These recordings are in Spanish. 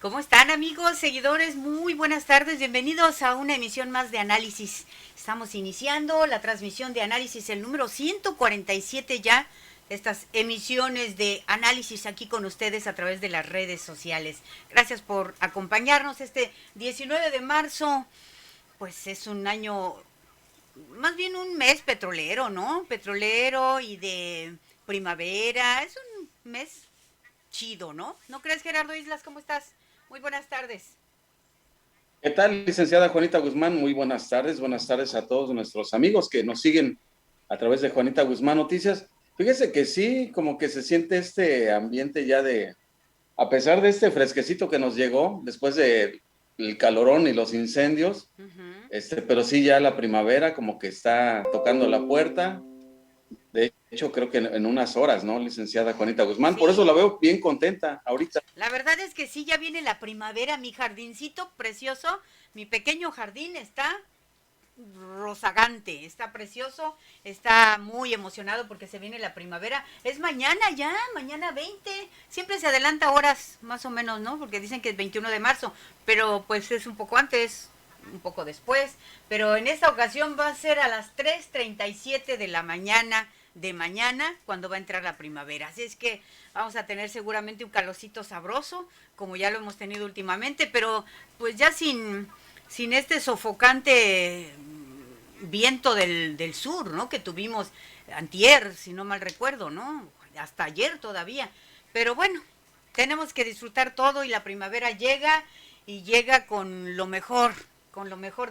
¿Cómo están, amigos, seguidores? Muy buenas tardes, bienvenidos a una emisión más de Análisis. Estamos iniciando la transmisión de Análisis, el número 147 ya, estas emisiones de Análisis aquí con ustedes a través de las redes sociales. Gracias por acompañarnos este 19 de marzo, pues es un año, más bien un mes petrolero, ¿no? Petrolero y de primavera, es un mes chido, ¿no? ¿No crees, Gerardo Islas? ¿Cómo estás? Muy buenas tardes. ¿Qué tal, licenciada Juanita Guzmán? Muy buenas tardes a todos nuestros amigos que nos siguen a través de Juanita Guzmán Noticias. Fíjese que sí, como que se siente este ambiente ya de, a pesar de este fresquecito que nos llegó después de el calorón y los incendios, Ujú. pero sí ya la primavera como que está tocando la puerta. De hecho, creo que en unas horas, ¿no, licenciada Juanita Guzmán? Por eso Sí, la veo bien contenta ahorita. la verdad es que sí, ya viene la primavera, mi jardincito precioso, mi pequeño jardín está rozagante, está precioso, está muy emocionado porque se viene la primavera. Es mañana ya, mañana 20, siempre se adelanta horas más o menos, ¿no? Porque dicen que es 21 de marzo, pero pues es un poco antes, un poco después, pero en esta ocasión va a ser a las 3:37 de la mañana de mañana cuando va a entrar la primavera. Así es que vamos a tener seguramente un calorcito sabroso, como ya lo hemos tenido últimamente, pero pues ya sin este sofocante viento del sur, ¿no? Que tuvimos antier, si no mal recuerdo, ¿no? Hasta ayer todavía. Pero bueno, tenemos que disfrutar todo y la primavera llega y llega con lo mejor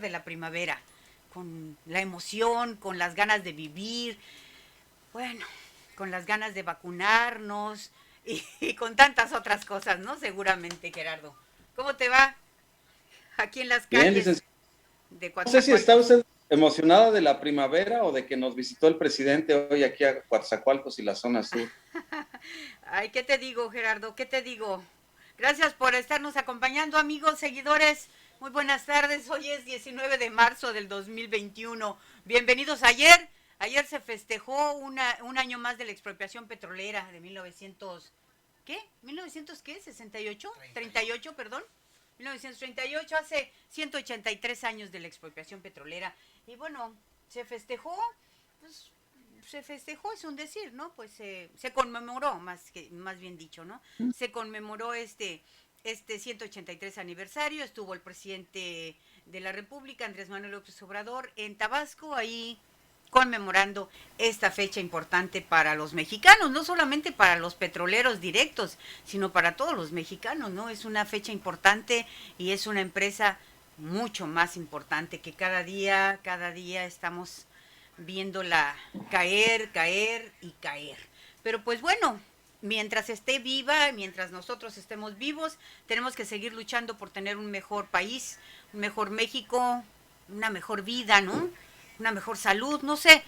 de la primavera, con la emoción, con las ganas de vivir, bueno, con las ganas de vacunarnos y con tantas otras cosas, ¿no? Seguramente, Gerardo. ¿Cómo te va aquí en las Bien, calles licenciada. de No sé si está Coatzacoalcos? usted emocionada de la primavera o de que nos visitó el presidente hoy aquí a Coatzacoalcos y la zona sur. Ay, ¿qué te digo, Gerardo? ¿Qué te digo? Gracias por estarnos acompañando, amigos, seguidores. Muy buenas tardes. Hoy es 19 de marzo del 2021. Bienvenidos ayer. Ayer se festejó un año más de la expropiación petrolera de 1900. ¿Qué? ¿1900 qué? ¿68? 38, perdón. 1938, hace 183 años de la expropiación petrolera. Y bueno, se festejó, pues se festejó, es un decir, ¿no? Pues se conmemoró, más bien dicho, ¿no? Se conmemoró este 183 aniversario, estuvo el presidente de la República, Andrés Manuel López Obrador, en Tabasco, ahí conmemorando esta fecha importante para los mexicanos, no solamente para los petroleros directos, sino para todos los mexicanos, ¿no? Es una fecha importante y es una empresa mucho más importante que cada día estamos viéndola caer, caer y caer. Pero pues bueno, mientras esté viva, mientras nosotros estemos vivos, tenemos que seguir luchando por tener un mejor país, un mejor México, una mejor vida, ¿no? Una mejor salud, no sé.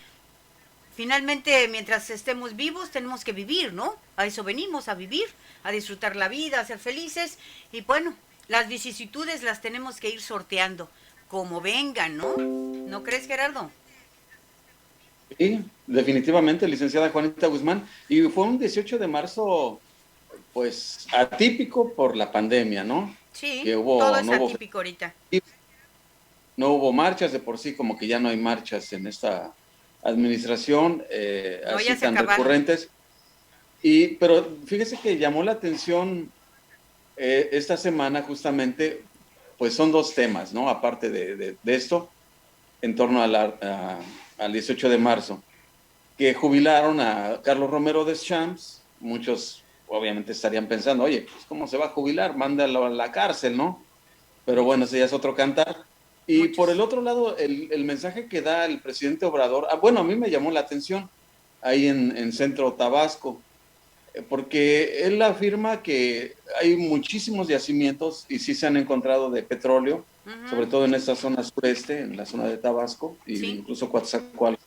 Finalmente, mientras estemos vivos, tenemos que vivir, ¿no? A eso venimos, a vivir, a disfrutar la vida, a ser felices. Y bueno, las vicisitudes las tenemos que ir sorteando, como vengan, ¿no? ¿No crees, Gerardo? Sí, definitivamente, licenciada Juanita Guzmán. Y fue un 18 de marzo, pues, atípico por la pandemia, ¿no? Sí, Que todo hubo, es no hubo, atípico ahorita. no hubo marchas, de por sí como que ya no hay marchas en esta administración, No, ya así se tan acabaron. recurrentes. Pero fíjese que llamó la atención esta semana justamente, pues son dos temas, ¿no? Aparte de esto, en torno al 18 de marzo, que jubilaron a Carlos Romero Deschamps. Muchos obviamente estarían pensando, oye, pues ¿cómo se va a jubilar? Mándalo a la cárcel, ¿no? Pero bueno, ese Muchos, ya es otro cantar. Y por el muchos. otro lado, el mensaje que da el presidente Obrador, bueno, a mí me llamó la atención ahí en Centro Tabasco, porque él afirma que hay muchísimos yacimientos y sí se han encontrado de petróleo, sobre Ujú. todo en esta zona sureste, en la zona de Tabasco e Sí, incluso Coatzacoalcos.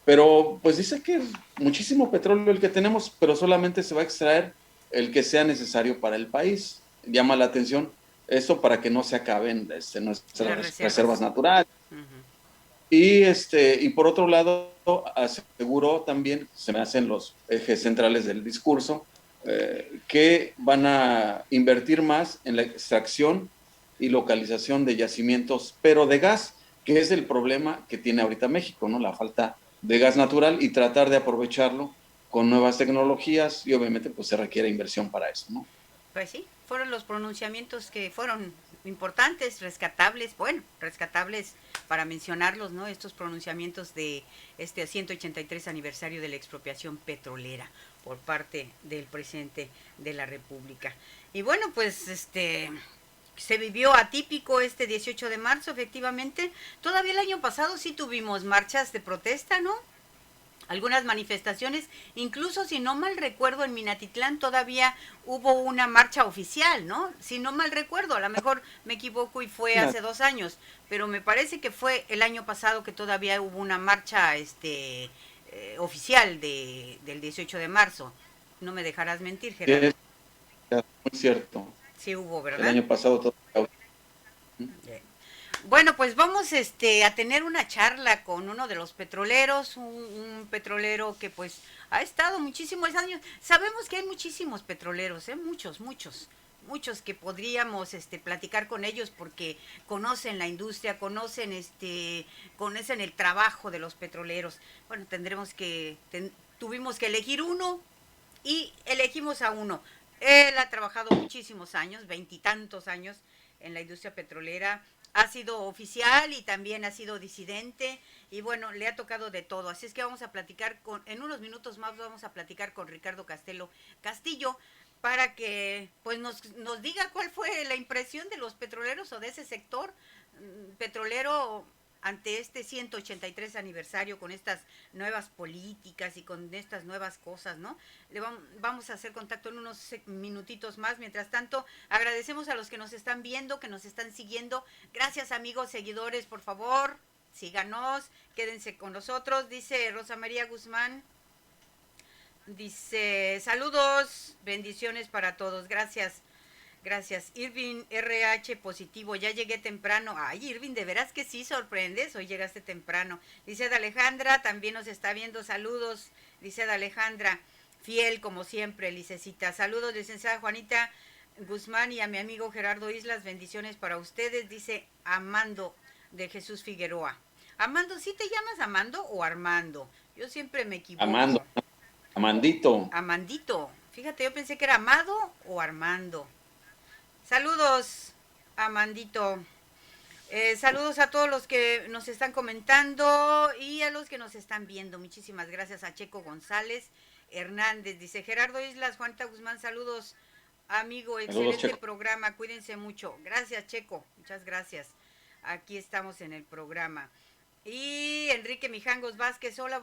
Pero pues dice que es muchísimo petróleo el que tenemos, pero solamente se va a extraer el que sea necesario para el país. Llama la atención esto para que no se acaben las nuestras reservas reservas. naturales. Ujú. Y por otro lado, aseguró también, se me hacen los ejes centrales del discurso, que van a invertir más en la extracción y localización de yacimientos, pero de gas, que es el problema que tiene ahorita México, ¿no? La falta de gas natural y tratar de aprovecharlo con nuevas tecnologías y obviamente pues se requiere inversión para eso, ¿no? Pues sí, fueron los pronunciamientos que fueron importantes, rescatables para mencionarlos, ¿no? Estos pronunciamientos de este 183 aniversario de la expropiación petrolera por parte del presidente de la República. Y bueno, pues se vivió atípico este 18 de marzo, efectivamente. Todavía el año pasado sí tuvimos marchas de protesta, ¿no? Algunas manifestaciones, incluso si no mal recuerdo en Minatitlán todavía hubo una marcha oficial, ¿no? Si no mal recuerdo, a lo mejor me equivoco y fue hace 2 años, pero me parece que fue el año pasado que todavía hubo una marcha oficial del 18 de marzo. No me dejarás mentir, Gerardo. Es muy cierto. Sí hubo, El ¿verdad? año pasado todo. Bueno, pues vamos a tener una charla con uno de los petroleros, un petrolero que pues ha estado muchísimos años. Sabemos que hay muchísimos petroleros, muchos que podríamos platicar con ellos porque conocen la industria, conocen el trabajo de los petroleros. Bueno, tuvimos que elegir uno y elegimos a uno. Él ha trabajado muchísimos años, 20 y tantos años en la industria petrolera, ha sido oficial y también ha sido disidente y bueno, le ha tocado de todo. Así es que vamos a platicar en unos minutos más vamos a platicar con Ricardo Castillo para que pues nos diga cuál fue la impresión de los petroleros o de ese sector petrolero ante este 183 aniversario con estas nuevas políticas y con estas nuevas cosas, ¿no? Vamos a hacer contacto en unos minutitos más. Mientras tanto, agradecemos a los que nos están viendo, que nos están siguiendo. Gracias, amigos, seguidores, por favor, síganos, quédense con nosotros. Dice Rosa María Guzmán, dice, saludos, bendiciones para todos, gracias. Gracias. Irving RH positivo, ya llegué temprano. Ay, Irving, de veras que sí sorprendes, hoy llegaste temprano. Dice de Alejandra, también nos está viendo, saludos. Dice de Alejandra, fiel como siempre, licecita. Saludos, licenciada Juanita Guzmán y a mi amigo Gerardo Islas, bendiciones para ustedes. Dice Amando de Jesús Figueroa. Amando, ¿sí te llamas Amando o Armando? Yo siempre me equivoco. Amandito. Amandito. Fíjate, yo pensé que era Amado o Armando. Saludos, Amandito. Saludos a todos los que nos están comentando y a los que nos están viendo. Muchísimas gracias a Checo González Hernández. Dice Gerardo Islas, Juanita Guzmán, saludos, amigo, excelente Saludos, programa, cuídense mucho. Gracias, Checo, muchas gracias. Aquí estamos en el programa. Y Enrique Mijangos Vázquez, hola,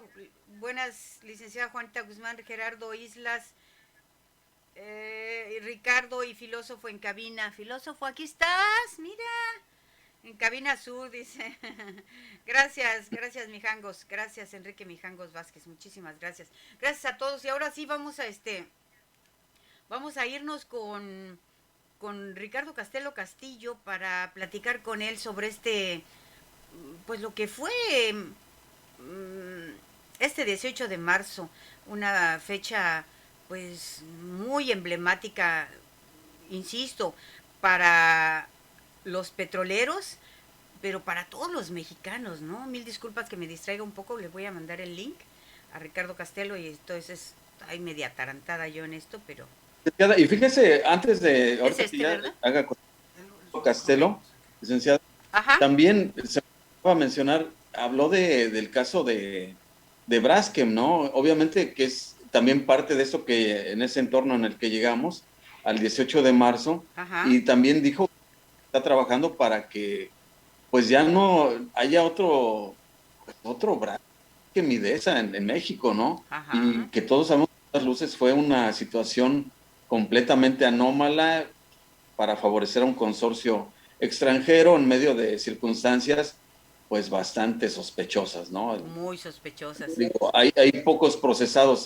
buenas, licenciada Juanita Guzmán, Gerardo Islas. Ricardo y Filósofo en cabina. Filósofo, aquí estás, mira. En cabina sur, dice. Gracias, Mijangos. Gracias, Enrique Mijangos Vázquez. Muchísimas gracias. Gracias a todos. Y ahora sí vamos a irnos con Ricardo Castillo para platicar con él sobre pues lo que fue este 18 de marzo, una fecha pues muy emblemática, insisto, para los petroleros, pero para todos los mexicanos, ¿no? Mil disculpas que me distraiga un poco, le voy a mandar el link a Ricardo Castelo y entonces hay media atarantada yo en esto, pero... Y fíjese, antes de, ahorita es que ya ¿verdad? haga Castelo, licenciado, Ajá. también se va a mencionar, habló del caso de Braskem, ¿no? Obviamente que es también parte de eso que en ese entorno en el que llegamos al 18 de marzo. Ajá. Y también dijo que está trabajando para que pues ya no haya otro Braskem Midesa en México, ¿no? Ajá. Y que todos sabemos que las luces fue una situación completamente anómala para favorecer a un consorcio extranjero en medio de circunstancias pues bastante sospechosas, ¿no? Muy sospechosas. Digo, hay pocos procesados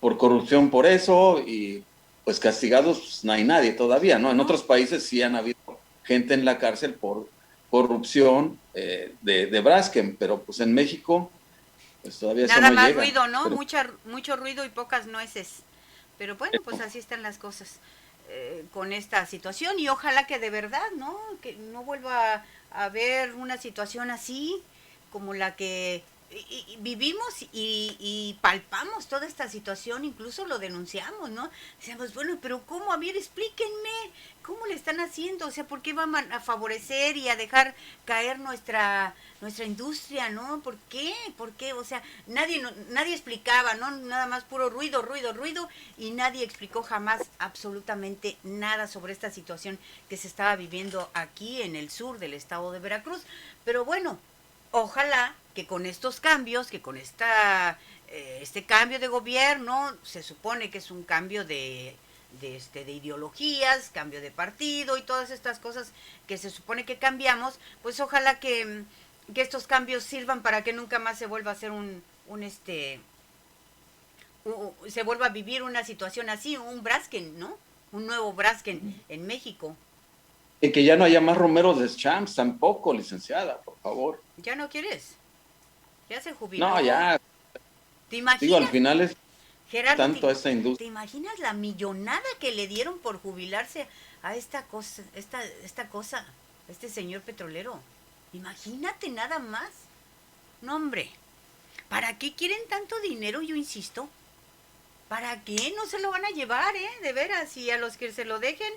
por corrupción por eso y pues castigados pues, no hay nadie todavía, ¿no? En otros países sí han habido gente en la cárcel por corrupción de Braskem, pero pues en México pues todavía Nada eso no más llega. ruido, ¿no? Pero, Mucho ruido y pocas nueces. Pero bueno, pues así están las cosas con esta situación y ojalá que de verdad, ¿no? Que no vuelva a haber una situación así como la que vivimos y palpamos toda esta situación, incluso lo denunciamos, ¿no? Decíamos, bueno, pero ¿cómo? A ver, explíquenme, ¿cómo le están haciendo? O sea, ¿por qué van a favorecer y a dejar caer nuestra industria, ¿no? ¿Por qué? ¿Por qué? O sea, nadie explicaba, ¿no? Nada más puro ruido, ruido, ruido, y nadie explicó jamás absolutamente nada sobre esta situación que se estaba viviendo aquí en el sur del estado de Veracruz. Pero bueno, ojalá que con estos cambios, que con este cambio de gobierno, se supone que es un cambio de ideologías, cambio de partido y todas estas cosas que se supone que cambiamos, pues ojalá que estos cambios sirvan para que nunca más se vuelva a hacer se vuelva a vivir una situación así, un Braskem, ¿no? Un nuevo Braskem en México. Y que ya no haya más Romeros de Champs tampoco, licenciada, por favor. ¿Ya no quieres? ¿Ya se jubiló? No, ya. ¿Te Digo, al imaginas? final es Gerardo, tanto a esta ¿te industria. imaginas la millonada que le dieron por jubilarse a esta cosa, este señor petrolero? Imagínate nada más. No, hombre, ¿para qué quieren tanto dinero? Yo insisto. ¿Para qué? No se lo van a llevar, ¿eh? De veras, y a los que se lo dejen,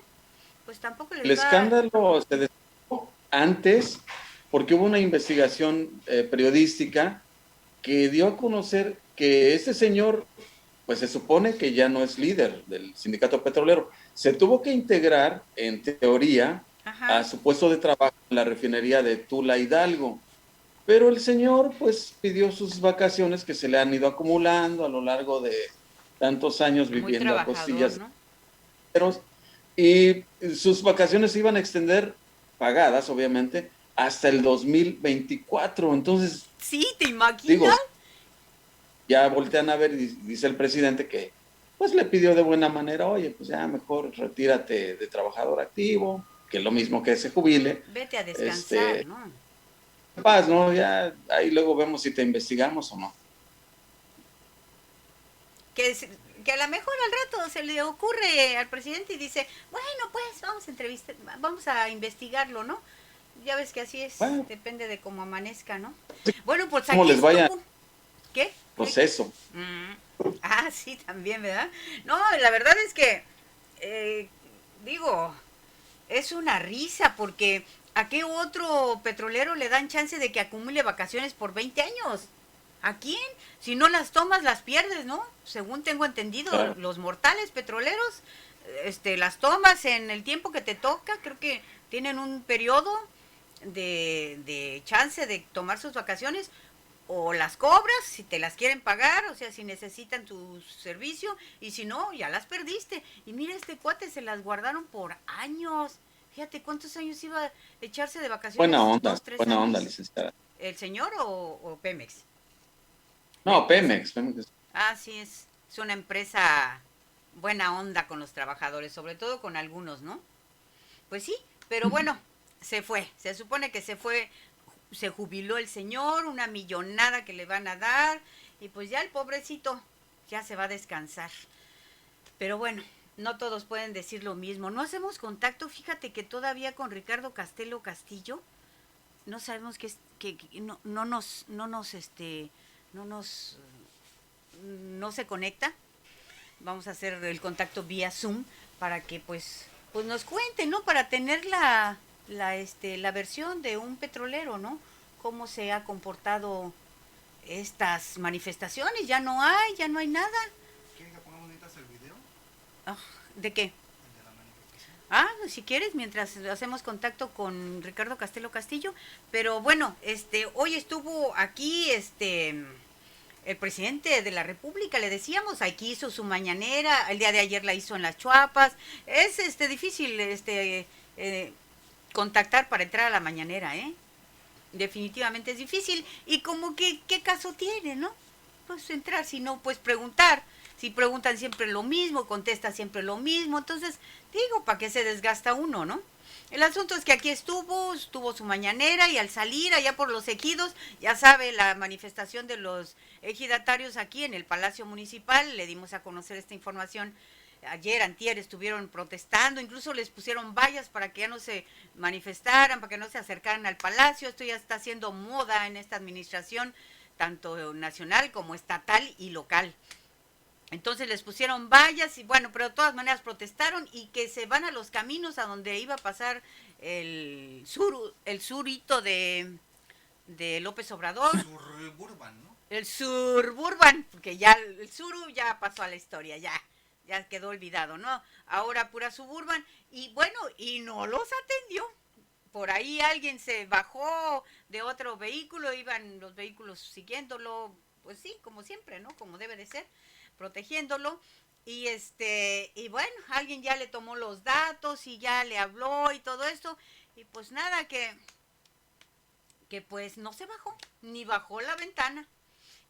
pues tampoco El les va... escándalo se desató antes porque hubo una investigación periodística que dio a conocer que este señor, pues se supone que ya no es líder del sindicato petrolero. Se tuvo que integrar, en teoría, Ajá. a su puesto de trabajo en la refinería de Tula Hidalgo. Pero el señor, pues, pidió sus vacaciones que se le han ido acumulando a lo largo de tantos años Muy viviendo a trabajador, costillas de ¿no? los y sus vacaciones se iban a extender, pagadas obviamente, hasta el 2024. Entonces, Sí, ¿te imaginas? digo, ya voltean a ver y dice el presidente que pues le pidió de buena manera, oye, pues ya mejor retírate de trabajador activo, que es lo mismo que se jubile, Vete a descansar, ¿no? paz, ¿no? Ya ahí luego vemos si te investigamos o no. que, que a lo mejor al rato se le ocurre al presidente y dice, bueno, pues vamos a investigarlo, ¿no? Ya ves que así es, Bueno, depende de cómo amanezca, ¿no? Bueno, pues cómo aquí les vaya el estuvo. ¿Qué? proceso. Mm. Ah, sí, también, ¿verdad? No, la verdad es que, eh, digo, es una risa porque ¿a qué otro petrolero le dan chance de que acumule vacaciones por 20 años? ¿A quién? Si no las tomas, las pierdes, ¿no? Según tengo entendido, Claro. los mortales petroleros, las tomas en el tiempo que te toca, creo que tienen un periodo de chance de tomar sus vacaciones, o las cobras si te las quieren pagar, o sea, si necesitan tu servicio, y si no, ya las perdiste. Y mira, este cuate se las guardaron por años. Fíjate cuántos años iba a echarse de vacaciones, dos, tres Buena onda, años. licenciada. ¿El señor o Pemex? La No, empresa. Pemex. Ah, sí, es una empresa buena onda con los trabajadores, sobre todo con algunos, ¿no? Pues sí, pero bueno, se fue. Se supone que se fue, se jubiló el señor, una millonada que le van a dar, y pues ya el pobrecito ya se va a descansar. Pero bueno, no todos pueden decir lo mismo. No hacemos contacto, fíjate que todavía con Ricardo Castelo Castillo, no sabemos que no nos, no se conecta. Vamos a hacer el contacto vía Zoom para que pues nos cuente, ¿no? Para tener la versión de un petrolero, ¿no? Cómo se ha comportado estas manifestaciones. Ya no hay nada. ¿Quieren que pongamos ahorita el video? Ah, ¿de qué? El de la manifestación. Ah, si quieres, mientras hacemos contacto con Ricardo Castelo Castillo. Pero bueno, hoy estuvo aquí, el presidente de la República, le decíamos, aquí hizo su mañanera, el día de ayer la hizo en las Chuapas. Es difícil contactar para entrar a la mañanera, ¿eh? Definitivamente es difícil. Y como que, ¿qué caso tiene, no? Pues entrar, sino pues preguntar Si preguntan siempre lo mismo, contesta siempre lo mismo, entonces digo, ¿para qué se desgasta uno, no? El asunto es que aquí estuvo su mañanera y al salir allá por los ejidos, ya sabe, la manifestación de los ejidatarios aquí en el Palacio Municipal, le dimos a conocer esta información ayer, antier, estuvieron protestando, incluso les pusieron vallas para que ya no se manifestaran, para que no se acercaran al palacio. Esto ya está haciendo moda en esta administración, tanto nacional como estatal y local. Entonces les pusieron vallas y bueno, pero de todas maneras protestaron y que se van a los caminos a donde iba a pasar el surito de López Obrador. Suburban, ¿no? El suburban, porque ya el suru ya pasó a la historia, ya quedó olvidado, ¿no? Ahora pura suburban y bueno, y no los atendió. Por ahí alguien se bajó de otro vehículo, iban los vehículos siguiéndolo, pues sí, como siempre, ¿no? Como debe de ser, protegiéndolo. Y y bueno, alguien ya le tomó los datos y ya le habló y todo esto. Y pues nada, que pues no se bajó, ni bajó la ventana.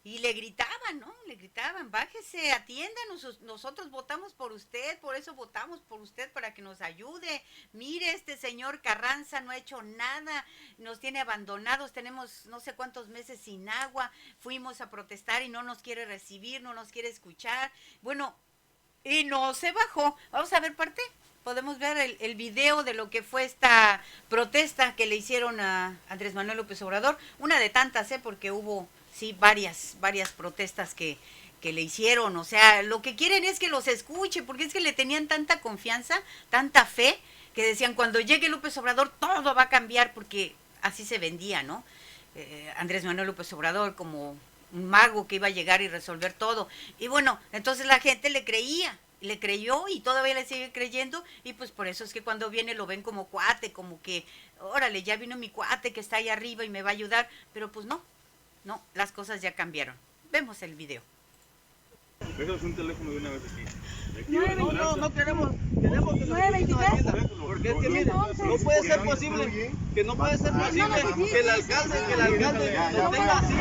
Y le gritaban, ¿no? Le gritaban, bájese, atiéndanos, nosotros votamos por usted, por eso votamos por usted, para que nos ayude. Mire, este señor Carranza no ha hecho nada, nos tiene abandonados, tenemos no sé cuántos meses sin agua, fuimos a protestar y no nos quiere recibir, no nos quiere escuchar. Bueno, y no se bajó. Vamos a ver parte. Podemos ver el video de lo que fue esta protesta que le hicieron a Andrés Manuel López Obrador, una de tantas, porque hubo sí varias protestas que le hicieron. O sea, lo que quieren es que los escuche, porque es que le tenían tanta confianza, tanta fe, que decían, cuando llegue López Obrador todo va a cambiar, porque así se vendía, ¿no? Andrés Manuel López Obrador como un mago que iba a llegar y resolver todo. Y bueno, entonces la gente le creyó y todavía le sigue creyendo, y pues por eso es que cuando viene lo ven como cuate, como que, órale, ya vino mi cuate que está ahí arriba y me va a ayudar, pero pues no, las cosas ya cambiaron. Vemos el video. Déjanos un teléfono de una vez aquí. No queremos que nos atienda, porque es que mire, no puede ser posible, que no puede ser posible que el alcalde nos tenga así.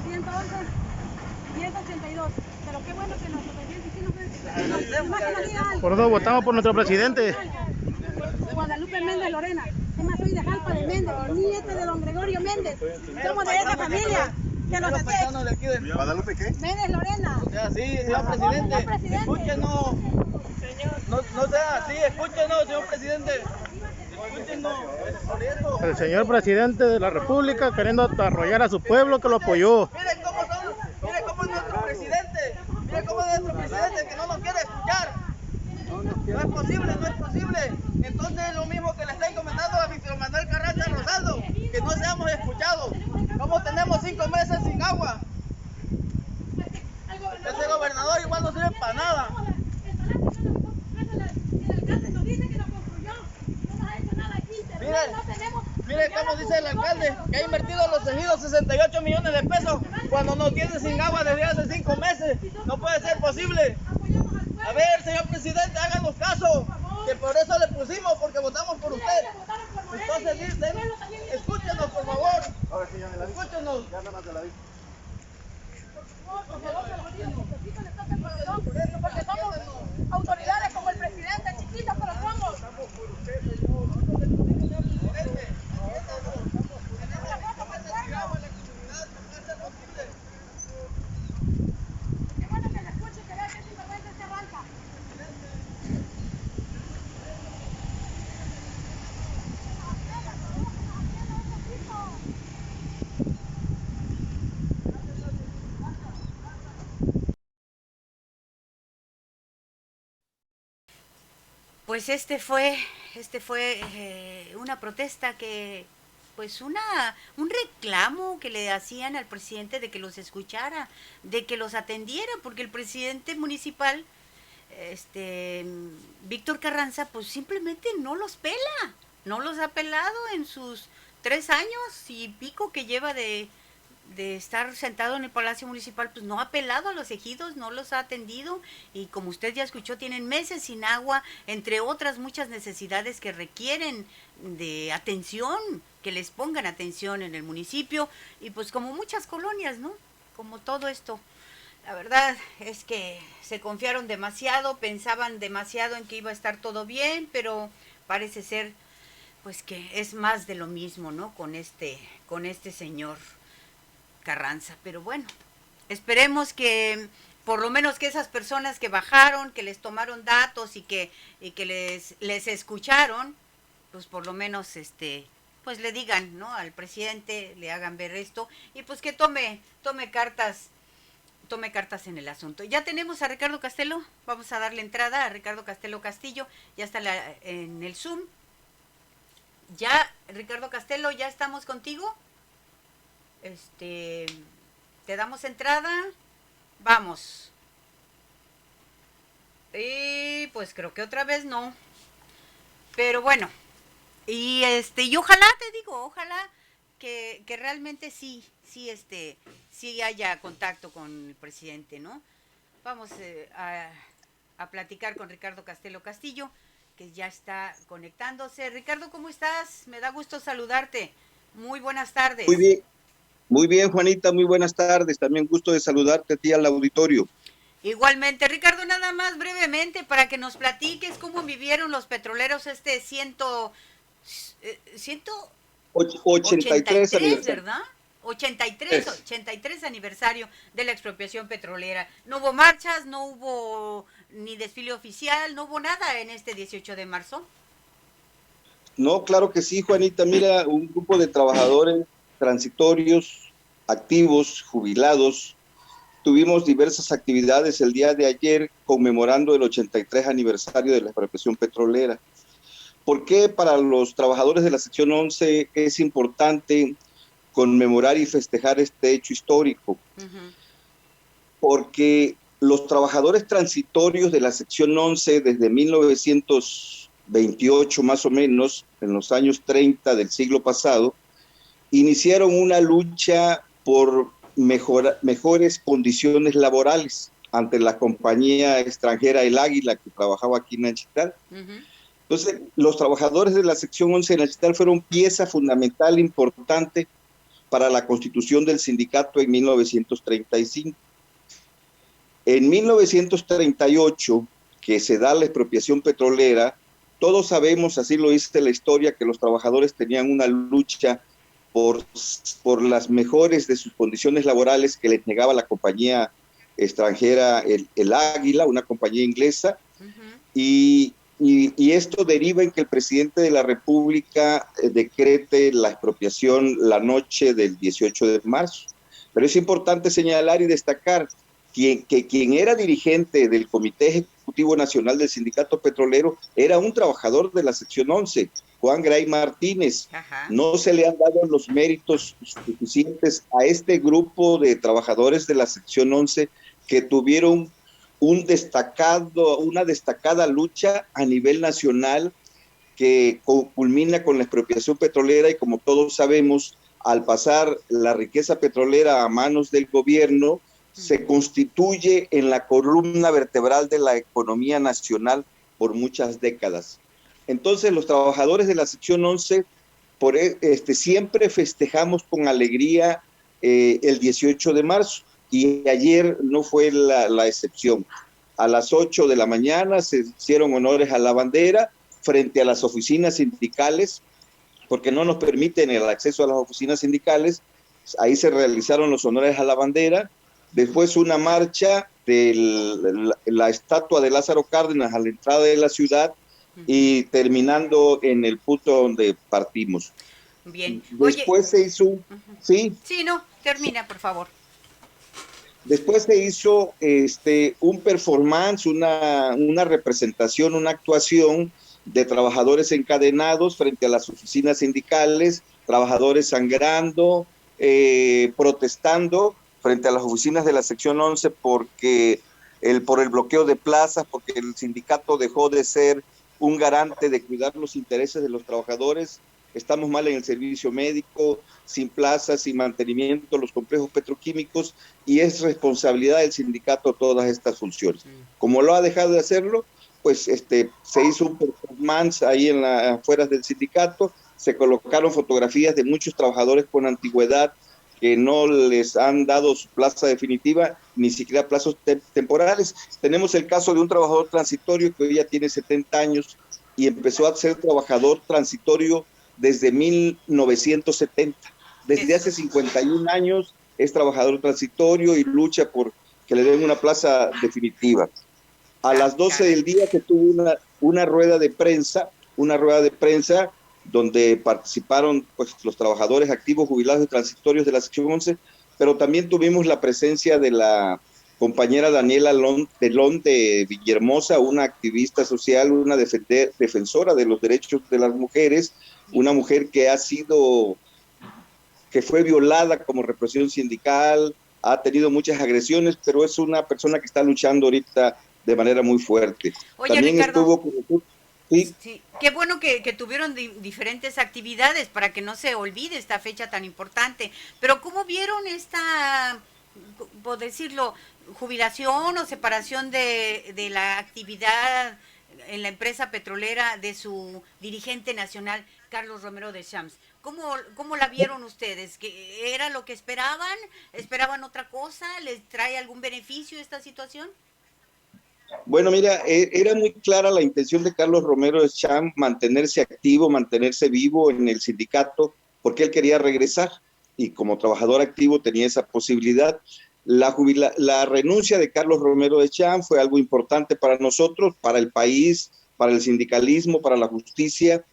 111, 1082, pero qué bueno que nos obedecen. Por eso votamos por nuestro presidente. Guadalupe Méndez Lorena, es más, soy de Jalpa de Méndez, nieta de don Gregorio Méndez, somos de esa familia. Que nos Paisanos de aquí de ¿Guadalupe qué? Méndez Lorena. O sea, sí, señor presidente, escúchenos. No sea así, escúchenos, señor presidente. Escúchenos, por eso. El señor presidente de la República queriendo arrollar a su pueblo que lo apoyó. Mire cómo es nuestro presidente. Mire cómo es nuestro presidente que no nos quiere escuchar. No es posible. Entonces es lo mismo que le estoy comentando a Víctor Manuel Carranza Rosaldo, que no seamos escuchados. ¿Cómo tenemos 5 meses sin agua? Ese gobernador igual no sirve para nada. Mire cómo dice el alcalde, que ha invertido en los ejidos 68 millones de pesos cuando nos tiene sin agua desde hace 5 meses. No puede ser posible. A ver, señor presidente, háganos caso, que por eso le pusimos, porque votamos por usted. Entonces dicen, escúchenos por favor, escúchenos. Porque somos autoridades como el presidente, chiquitos pero somos. Qué bueno que le escuche, que vea que esta intervención se arranca. Pues este fue una protesta que, pues un reclamo que le hacían al presidente de que los escuchara, de que los atendiera, porque el presidente municipal, Víctor Carranza, pues simplemente no los pela, no los ha pelado en sus 3 años y pico que lleva de estar sentado en el Palacio Municipal, pues no ha apelado a los ejidos, no los ha atendido, y como usted ya escuchó, tienen meses sin agua, entre otras muchas necesidades que requieren de atención, que les pongan atención en el municipio, y pues como muchas colonias, ¿no? Como todo esto. La verdad es que se confiaron demasiado, pensaban demasiado en que iba a estar todo bien, pero parece ser pues que es más de lo mismo, ¿no? Con este señor Carranza. Pero bueno, esperemos que por lo menos que esas personas que bajaron, que les tomaron datos y que les escucharon, pues por lo menos pues le digan, ¿no? Al presidente, le hagan ver esto y pues que tome cartas en el asunto. Ya tenemos a Ricardo Castelo, vamos a darle entrada a Ricardo Castelo Castillo, ya está en el Zoom. Ya, Ricardo Castelo, ya estamos contigo. Te damos entrada. Vamos. Y pues creo que otra vez no. Pero bueno. Y y ojalá, te digo, ojalá que realmente sí haya contacto con el presidente, ¿no? Vamos a platicar con Ricardo Castelo Castillo, que ya está conectándose. Ricardo, ¿cómo estás? Me da gusto saludarte. Muy buenas tardes. Muy bien, Juanita, muy buenas tardes. También gusto de saludarte a ti al auditorio. Igualmente, Ricardo, nada más brevemente para que nos platiques cómo vivieron los petroleros 83 aniversario. ¿Verdad? 83 aniversario de la expropiación petrolera. No hubo marchas, no hubo ni desfile oficial, no hubo nada en este 18 de marzo. No, claro que sí, Juanita. Mira, un grupo de trabajadores transitorios, activos, jubilados, tuvimos diversas actividades el día de ayer conmemorando el 83 aniversario de la expropiación petrolera. ¿Por qué para los trabajadores de la sección 11 es importante conmemorar y festejar este hecho histórico? Porque los trabajadores transitorios de la sección 11 desde 1928 más o menos, en los años 30 del siglo pasado, iniciaron una lucha por mejores condiciones laborales ante la compañía extranjera El Águila, que trabajaba aquí en Nachital. Entonces, los trabajadores de la sección 11 de Nachital fueron pieza fundamental importante para la constitución del sindicato en 1935. En 1938, que se da la expropiación petrolera, todos sabemos, así lo dice la historia, que los trabajadores tenían una lucha por las mejores de sus condiciones laborales que les negaba la compañía extranjera el Águila, una compañía inglesa, y esto deriva en que el presidente de la República decrete la expropiación la noche del 18 de marzo. Pero es importante señalar y destacar que quien era dirigente del Comité Ejecutivo Nacional del Sindicato Petrolero era un trabajador de la sección 11, Juan Gray Martínez. No se le han dado los méritos suficientes a este grupo de trabajadores de la sección 11 que tuvieron una destacada lucha a nivel nacional que culmina con la expropiación petrolera y, como todos sabemos, al pasar la riqueza petrolera a manos del gobierno, se constituye en la columna vertebral de la economía nacional por muchas décadas. Entonces, los trabajadores de la sección 11 siempre festejamos con alegría el 18 de marzo, y ayer no fue la excepción. A las 8 de la mañana se hicieron honores a la bandera frente a las oficinas sindicales, porque no nos permiten el acceso a las oficinas sindicales. Ahí se realizaron los honores a la bandera. Después una marcha de la estatua de Lázaro Cárdenas a la entrada de la ciudad y terminando en el punto donde partimos. Bien. Después se hizo... ¿Sí? Sí, no, termina, por favor. Después se hizo un performance, una representación, una actuación de trabajadores encadenados frente a las oficinas sindicales, trabajadores sangrando, protestando frente a las oficinas de la sección 11 por el bloqueo de plazas, porque el sindicato dejó de ser un garante de cuidar los intereses de los trabajadores. Estamos mal en el servicio médico, sin plazas, sin mantenimiento, los complejos petroquímicos, y es responsabilidad del sindicato todas estas funciones. Como lo ha dejado de hacerlo, pues se hizo un performance ahí en las afueras del sindicato, se colocaron fotografías de muchos trabajadores con antigüedad que no les han dado su plaza definitiva, ni siquiera plazos temporales. Tenemos el caso de un trabajador transitorio que hoy ya tiene 70 años y empezó a ser trabajador transitorio desde 1970. Desde hace 51 años es trabajador transitorio y lucha por que le den una plaza definitiva. A las 12 del día se tuvo una rueda de prensa donde participaron pues, los trabajadores activos, jubilados y transitorios de la sección 11, pero también tuvimos la presencia de la compañera Daniela Telón de Villahermosa, una activista social, una defensora de los derechos de las mujeres, una mujer que fue violada como represión sindical, ha tenido muchas agresiones, pero es una persona que está luchando ahorita de manera muy fuerte. Oye, también Ricardo, estuvo con... Sí, qué bueno que tuvieron diferentes actividades para que no se olvide esta fecha tan importante. Pero ¿cómo vieron esta, por decirlo, jubilación o separación de la actividad en la empresa petrolera de su dirigente nacional, Carlos Romero Deschamps? ¿Cómo la vieron ustedes? ¿Que era lo que esperaban? ¿Esperaban otra cosa? ¿Les trae algún beneficio esta situación? Bueno, mira, era muy clara la intención de Carlos Romero Deschamps mantenerse activo, mantenerse vivo en el sindicato, porque él quería regresar y como trabajador activo tenía esa posibilidad. La renuncia de Carlos Romero Deschamps fue algo importante para nosotros, para el país, para el sindicalismo, para la justicia.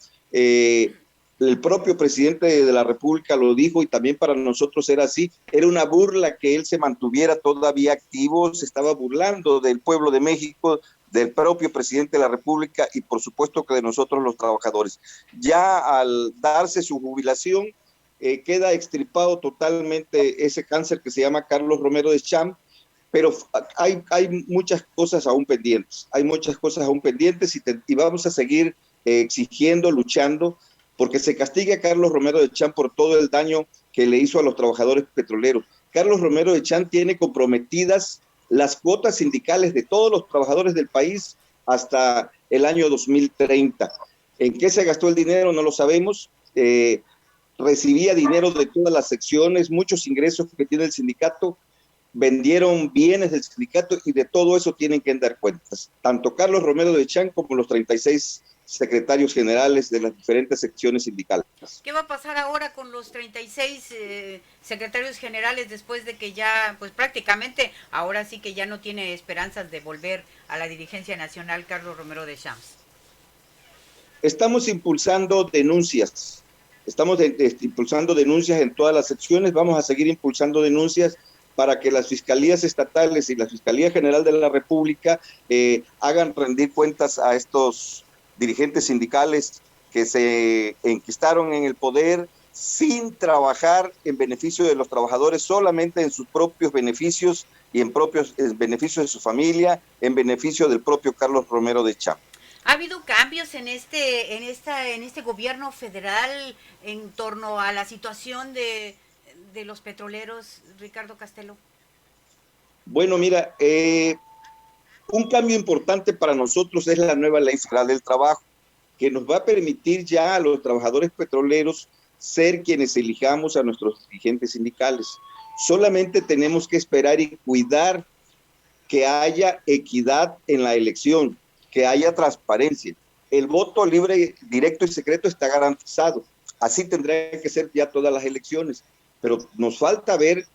El propio presidente de la República lo dijo y también para nosotros era así. Era una burla que él se mantuviera todavía activo, se estaba burlando del pueblo de México, del propio presidente de la República y por supuesto que de nosotros los trabajadores. Ya al darse su jubilación, queda extirpado totalmente ese cáncer que se llama Carlos Romero Deschamps, pero hay muchas cosas aún pendientes, y vamos a seguir exigiendo, luchando, porque se castigue a Carlos Romero Deschamps por todo el daño que le hizo a los trabajadores petroleros. Carlos Romero Deschamps tiene comprometidas las cuotas sindicales de todos los trabajadores del país hasta el año 2030. ¿En qué se gastó el dinero? No lo sabemos. Recibía dinero de todas las secciones, muchos ingresos que tiene el sindicato, vendieron bienes del sindicato y de todo eso tienen que dar cuentas. Tanto Carlos Romero Deschamps como los 36 secretarios generales de las diferentes secciones sindicales. ¿Qué va a pasar ahora con los 36 secretarios generales después de que ya, pues prácticamente, ahora sí que ya no tiene esperanzas de volver a la dirigencia nacional Carlos Romero Deschamps? Estamos impulsando denuncias, en todas las secciones, vamos a seguir impulsando denuncias para que las fiscalías estatales y la Fiscalía General de la República hagan rendir cuentas a estos dirigentes sindicales que se enquistaron en el poder sin trabajar en beneficio de los trabajadores, solamente en sus propios beneficios y en beneficio de su familia, en beneficio del propio Carlos Romero Deschamps. ¿Ha habido cambios en este gobierno federal en torno a la situación de los petroleros, Ricardo Castelo? Bueno, mira, un cambio importante para nosotros es la nueva Ley Federal del Trabajo, que nos va a permitir ya a los trabajadores petroleros ser quienes elijamos a nuestros dirigentes sindicales. Solamente tenemos que esperar y cuidar que haya equidad en la elección, que haya transparencia. El voto libre, directo y secreto está garantizado. Así tendrían que ser ya todas las elecciones. Pero nos falta ver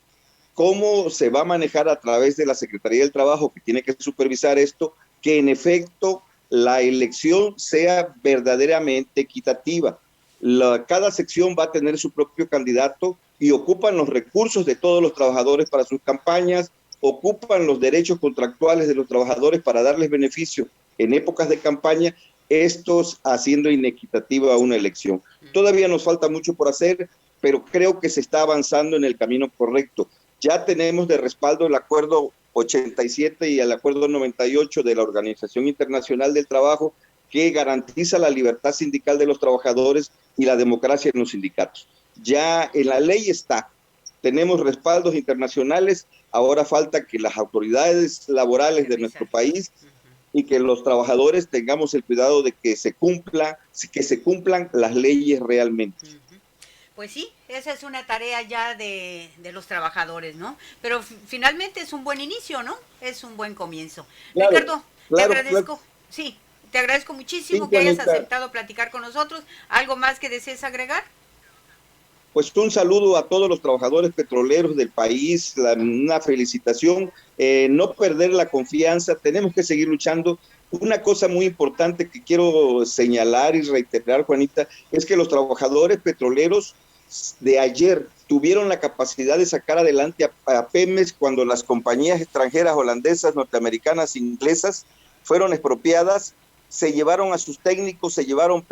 cómo se va a manejar a través de la Secretaría del Trabajo, que tiene que supervisar esto, que en efecto la elección sea verdaderamente equitativa. Cada sección va a tener su propio candidato y ocupan los recursos de todos los trabajadores para sus campañas, ocupan los derechos contractuales de los trabajadores para darles beneficio en épocas de campaña, estos haciendo inequitativa una elección. Todavía nos falta mucho por hacer, pero creo que se está avanzando en el camino correcto. Ya tenemos de respaldo el Acuerdo 87 y el Acuerdo 98 de la Organización Internacional del Trabajo, que garantiza la libertad sindical de los trabajadores y la democracia en los sindicatos. Ya en la ley está, tenemos respaldos internacionales, ahora falta que las autoridades laborales de nuestro país y que los trabajadores tengamos el cuidado de que se cumplan las leyes realmente. Pues sí, esa es una tarea ya de los trabajadores, ¿no? Pero finalmente es un buen inicio, ¿no? Es un buen comienzo. Claro, Ricardo, te claro, agradezco, sí, te agradezco sí, muchísimo que hayas Juanita. aceptado platicar con nosotros. ¿Algo más que desees agregar? Pues un saludo a todos los trabajadores petroleros del país, una felicitación, no perder la confianza, tenemos que seguir luchando. Una cosa muy importante que quiero señalar y reiterar, Juanita, es que los trabajadores petroleros de ayer tuvieron la capacidad de sacar adelante a Pemex cuando las compañías extranjeras, holandesas, norteamericanas, inglesas, fueron expropiadas, se llevaron a sus técnicos, se llevaron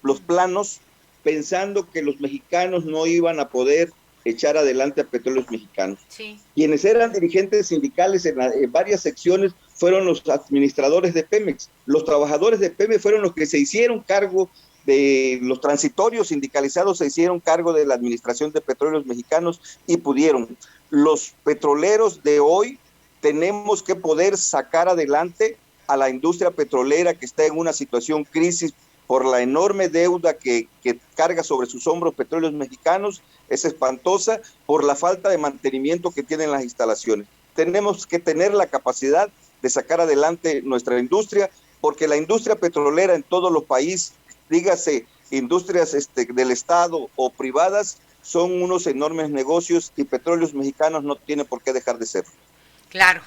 los planos, pensando que los mexicanos no iban a poder echar adelante a Petróleos Mexicanos. Sí. Quienes eran dirigentes sindicales en varias secciones fueron los administradores de Pemex. Los trabajadores de Pemex fueron los que se hicieron cargo de los transitorios sindicalizados, se hicieron cargo de la administración de Petróleos Mexicanos y pudieron. Los petroleros de hoy tenemos que poder sacar adelante a la industria petrolera que está en una situación crisis por la enorme deuda que carga sobre sus hombros Petróleos Mexicanos, es espantosa, por la falta de mantenimiento que tienen las instalaciones. Tenemos que tener la capacidad de sacar adelante nuestra industria, porque la industria petrolera en todos los países, dígase industrias del Estado o privadas, son unos enormes negocios y Petróleos Mexicanos no tiene por qué dejar de serlo. Claro.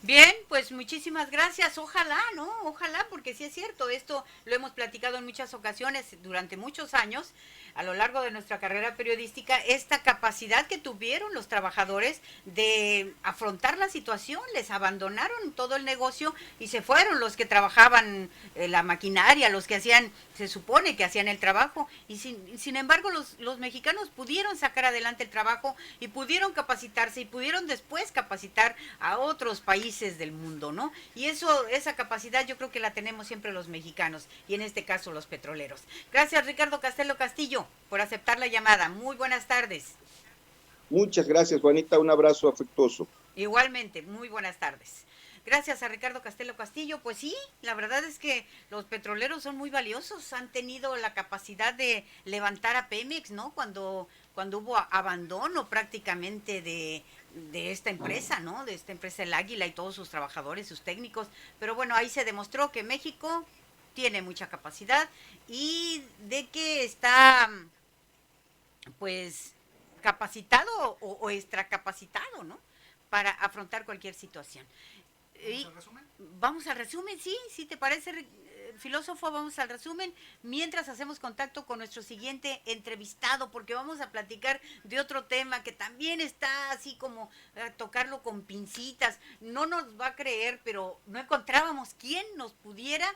Bien, pues muchísimas gracias. Ojalá, ¿no? Ojalá, porque sí es cierto, esto lo hemos platicado en muchas ocasiones durante muchos años, a lo largo de nuestra carrera periodística, esta capacidad que tuvieron los trabajadores de afrontar la situación, les abandonaron todo el negocio y se fueron los que trabajaban la maquinaria, los que hacían, se supone que hacían el trabajo, y sin embargo los mexicanos pudieron sacar adelante el trabajo y pudieron capacitarse y pudieron después capacitar a otros países del mundo, ¿no? Y esa capacidad yo creo que la tenemos siempre los mexicanos y en este caso los petroleros. Gracias, Ricardo Castelo Castillo, por aceptar la llamada. Muy buenas tardes. Muchas gracias, Juanita, un abrazo afectuoso. Igualmente, muy buenas tardes. Gracias a Ricardo Castelo Castillo. Pues sí, la verdad es que los petroleros son muy valiosos, han tenido la capacidad de levantar a Pemex, ¿no? Cuando hubo abandono prácticamente de esta empresa, ¿no? De esta empresa El Águila y todos sus trabajadores, sus técnicos. Pero bueno, ahí se demostró que México tiene mucha capacidad y de que está, pues, capacitado o extracapacitado, ¿no? Para afrontar cualquier situación. ¿Vamos al resumen? Vamos al resumen, sí, ¿te parece, filósofo? Vamos al resumen, mientras hacemos contacto con nuestro siguiente entrevistado, porque vamos a platicar de otro tema que también está así como tocarlo con pincitas. No nos va a creer, pero no encontrábamos quién nos pudiera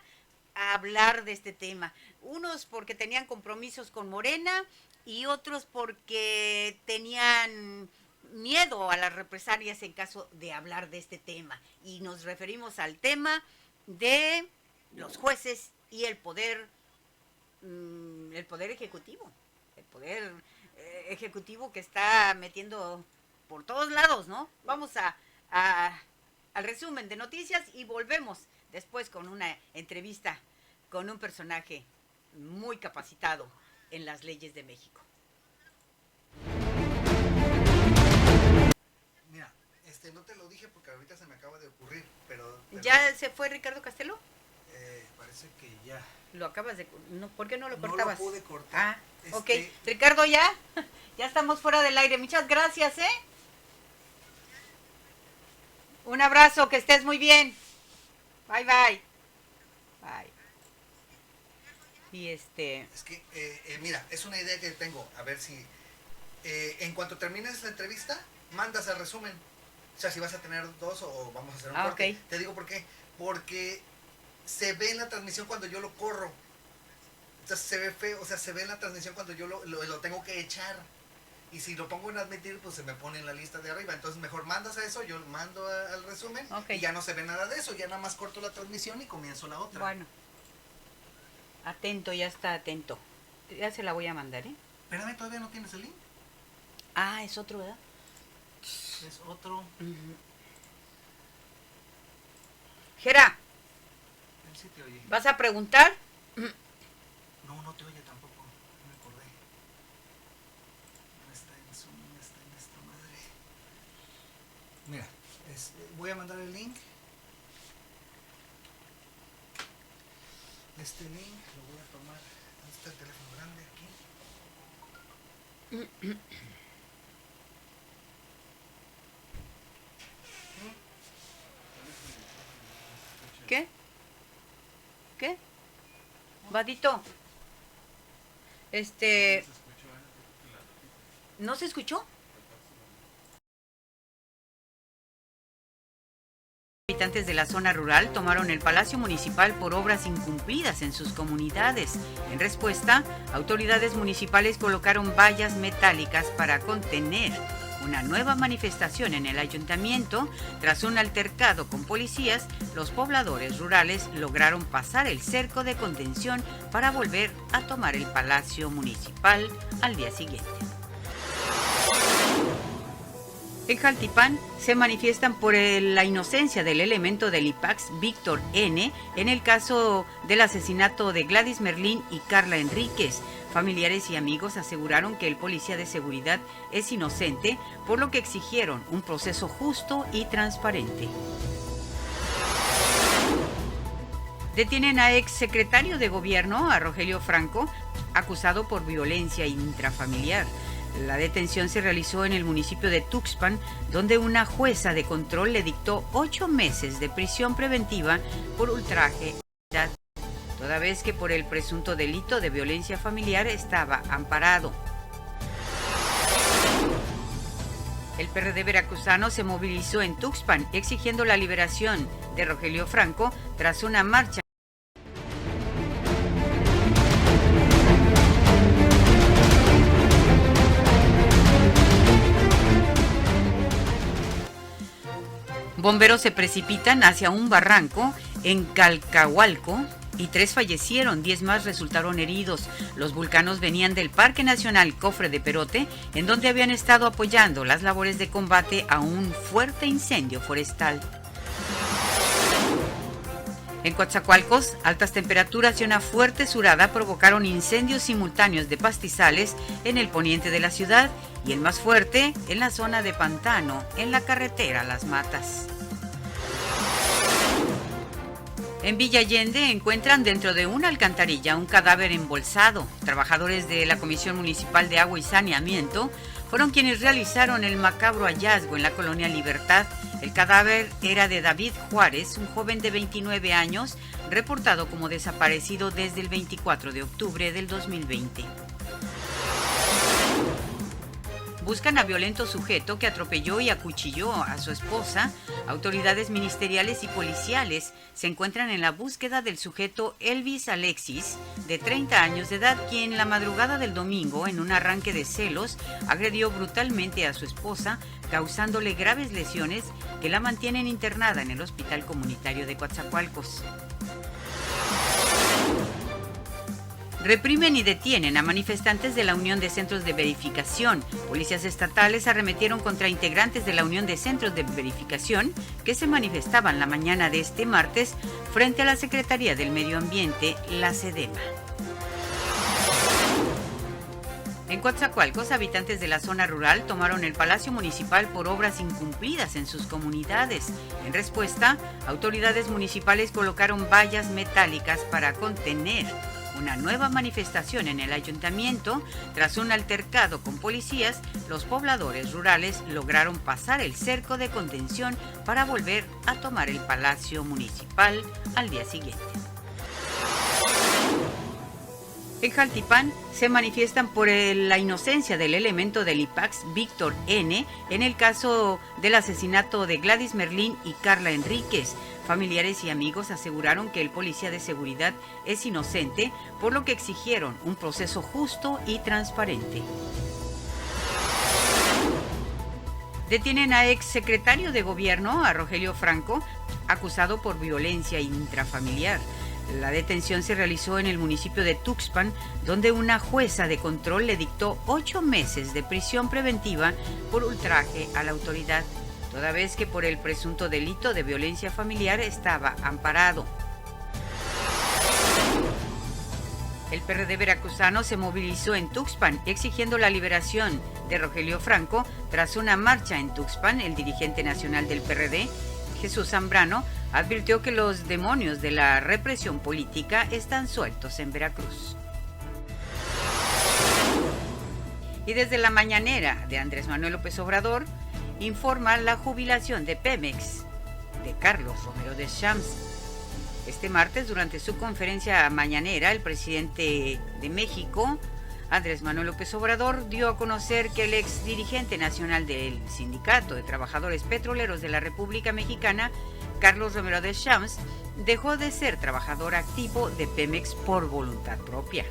hablar de este tema. Unos porque tenían compromisos con Morena y otros porque tenían miedo a las represalias en caso de hablar de este tema. Y nos referimos al tema de los jueces y el poder ejecutivo. El poder ejecutivo que está metiendo por todos lados, ¿no? Vamos al resumen de noticias y volvemos después con una entrevista con un personaje muy capacitado en las leyes de México. Mira, no te lo dije porque ahorita se me acaba de ocurrir, pero... ¿Ya se fue Ricardo Castelo? Parece que ya. Lo acabas de... No, ¿por qué no lo No cortabas? lo pude cortar. Ah, ok. Ricardo, ya estamos fuera del aire. Muchas gracias, ¿eh? Un abrazo, que estés muy bien. Bye, bye. Bye. Y Es que, mira, es una idea que tengo. A ver si... en cuanto termines la entrevista, mandas el resumen. O sea, si vas a tener dos o vamos a hacer un corte. Okay. Te digo por qué. Porque se ve en la transmisión cuando yo lo corro. Entonces se ve feo, o sea, se ve en la transmisión cuando yo lo tengo que echar. Y si lo pongo en admitir, pues se me pone en la lista de arriba. Entonces mejor mandas a eso, yo mando al resumen. Okay. Y ya no se ve nada de eso. Ya nada más corto la transmisión y comienzo la otra. bueno. Atento, ya está atento. Ya se la voy a mandar, ¿eh? Espérame, ¿todavía no tienes el link? Ah, es otro, ¿verdad? Es otro. Jera, Él sí te oye. ¿vas a preguntar? No te oye tampoco. No me acordé. Voy a mandar el link. Este link lo voy a tomar. ¿Dónde está el teléfono grande? Aquí. ¿Qué? ¿Qué? Vadito. ¿No se escuchó? Habitantes de la zona rural tomaron el Palacio Municipal por obras incumplidas en sus comunidades. En respuesta, autoridades municipales colocaron vallas metálicas para contener una nueva manifestación en el ayuntamiento. Tras un altercado con policías, los pobladores rurales lograron pasar el cerco de contención para volver a tomar el Palacio Municipal al día siguiente. En Jaltipán se manifiestan por la inocencia del elemento del IPAX Víctor N. en el caso del asesinato de Gladys Merlín y Carla Enríquez. Familiares y amigos aseguraron que el policía de seguridad es inocente, por lo que exigieron un proceso justo y transparente. Detienen a ex secretario de gobierno, a Rogelio Franco, acusado por violencia intrafamiliar. La detención se realizó en el municipio de Tuxpan, donde una jueza de control le dictó 8 meses de prisión preventiva por ultraje, toda vez que por el presunto delito de violencia familiar estaba amparado. El PRD veracruzano se movilizó en Tuxpan exigiendo la liberación de Rogelio Franco tras una marcha. Bomberos se precipitan hacia un barranco en Calcahualco y 3 fallecieron, 10 más resultaron heridos. Los vulcanos venían del Parque Nacional Cofre de Perote, en donde habían estado apoyando las labores de combate a un fuerte incendio forestal. En Coatzacoalcos, altas temperaturas y una fuerte surada provocaron incendios simultáneos de pastizales en el poniente de la ciudad y el más fuerte en la zona de Pantano, en la carretera Las Matas. En Villa Allende encuentran dentro de una alcantarilla un cadáver embolsado. Trabajadores de la Comisión Municipal de Agua y Saneamiento fueron quienes realizaron el macabro hallazgo en la colonia Libertad. El cadáver era de David Juárez, un joven de 29 años, reportado como desaparecido desde el 24 de octubre del 2020. Buscan a violento sujeto que atropelló y acuchilló a su esposa. Autoridades ministeriales y policiales se encuentran en la búsqueda del sujeto Elvis Alexis, de 30 años de edad, quien la madrugada del domingo, en un arranque de celos, agredió brutalmente a su esposa, causándole graves lesiones que la mantienen internada en el Hospital Comunitario de Coatzacoalcos. Reprimen y detienen a manifestantes de la Unión de Centros de Verificación. Policías estatales arremetieron contra integrantes de la Unión de Centros de Verificación que se manifestaban la mañana de este martes frente a la Secretaría del Medio Ambiente, la SEDEMA. En Coatzacoalcos, habitantes de la zona rural tomaron el Palacio Municipal por obras incumplidas en sus comunidades. En respuesta, autoridades municipales colocaron vallas metálicas para contener una nueva manifestación en el ayuntamiento. Tras un altercado con policías, los pobladores rurales lograron pasar el cerco de contención para volver a tomar el Palacio Municipal al día siguiente. En Jaltipán se manifiestan por la inocencia del elemento del IPAX Víctor N. en el caso del asesinato de Gladys Merlín y Carla Enríquez. Familiares y amigos aseguraron que el policía de seguridad es inocente, por lo que exigieron un proceso justo y transparente. Detienen a ex secretario de gobierno, a Rogelio Franco, acusado por violencia intrafamiliar. La detención se realizó en el municipio de Tuxpan, donde una jueza de control le dictó 8 meses de prisión preventiva por ultraje a la autoridad, toda vez que por el presunto delito de violencia familiar estaba amparado. El PRD veracruzano se movilizó en Tuxpan exigiendo la liberación de Rogelio Franco tras una marcha en Tuxpan. El dirigente nacional del PRD, Jesús Zambrano, advirtió que los demonios de la represión política están sueltos en Veracruz. Y desde la mañanera de Andrés Manuel López Obrador, informa la jubilación de Pemex de Carlos Romero Deschamps. Este martes, durante su conferencia mañanera, el presidente de México, Andrés Manuel López Obrador, dio a conocer que el ex dirigente nacional del Sindicato de Trabajadores Petroleros de la República Mexicana, Carlos Romero Deschamps, dejó de ser trabajador activo de Pemex por voluntad propia.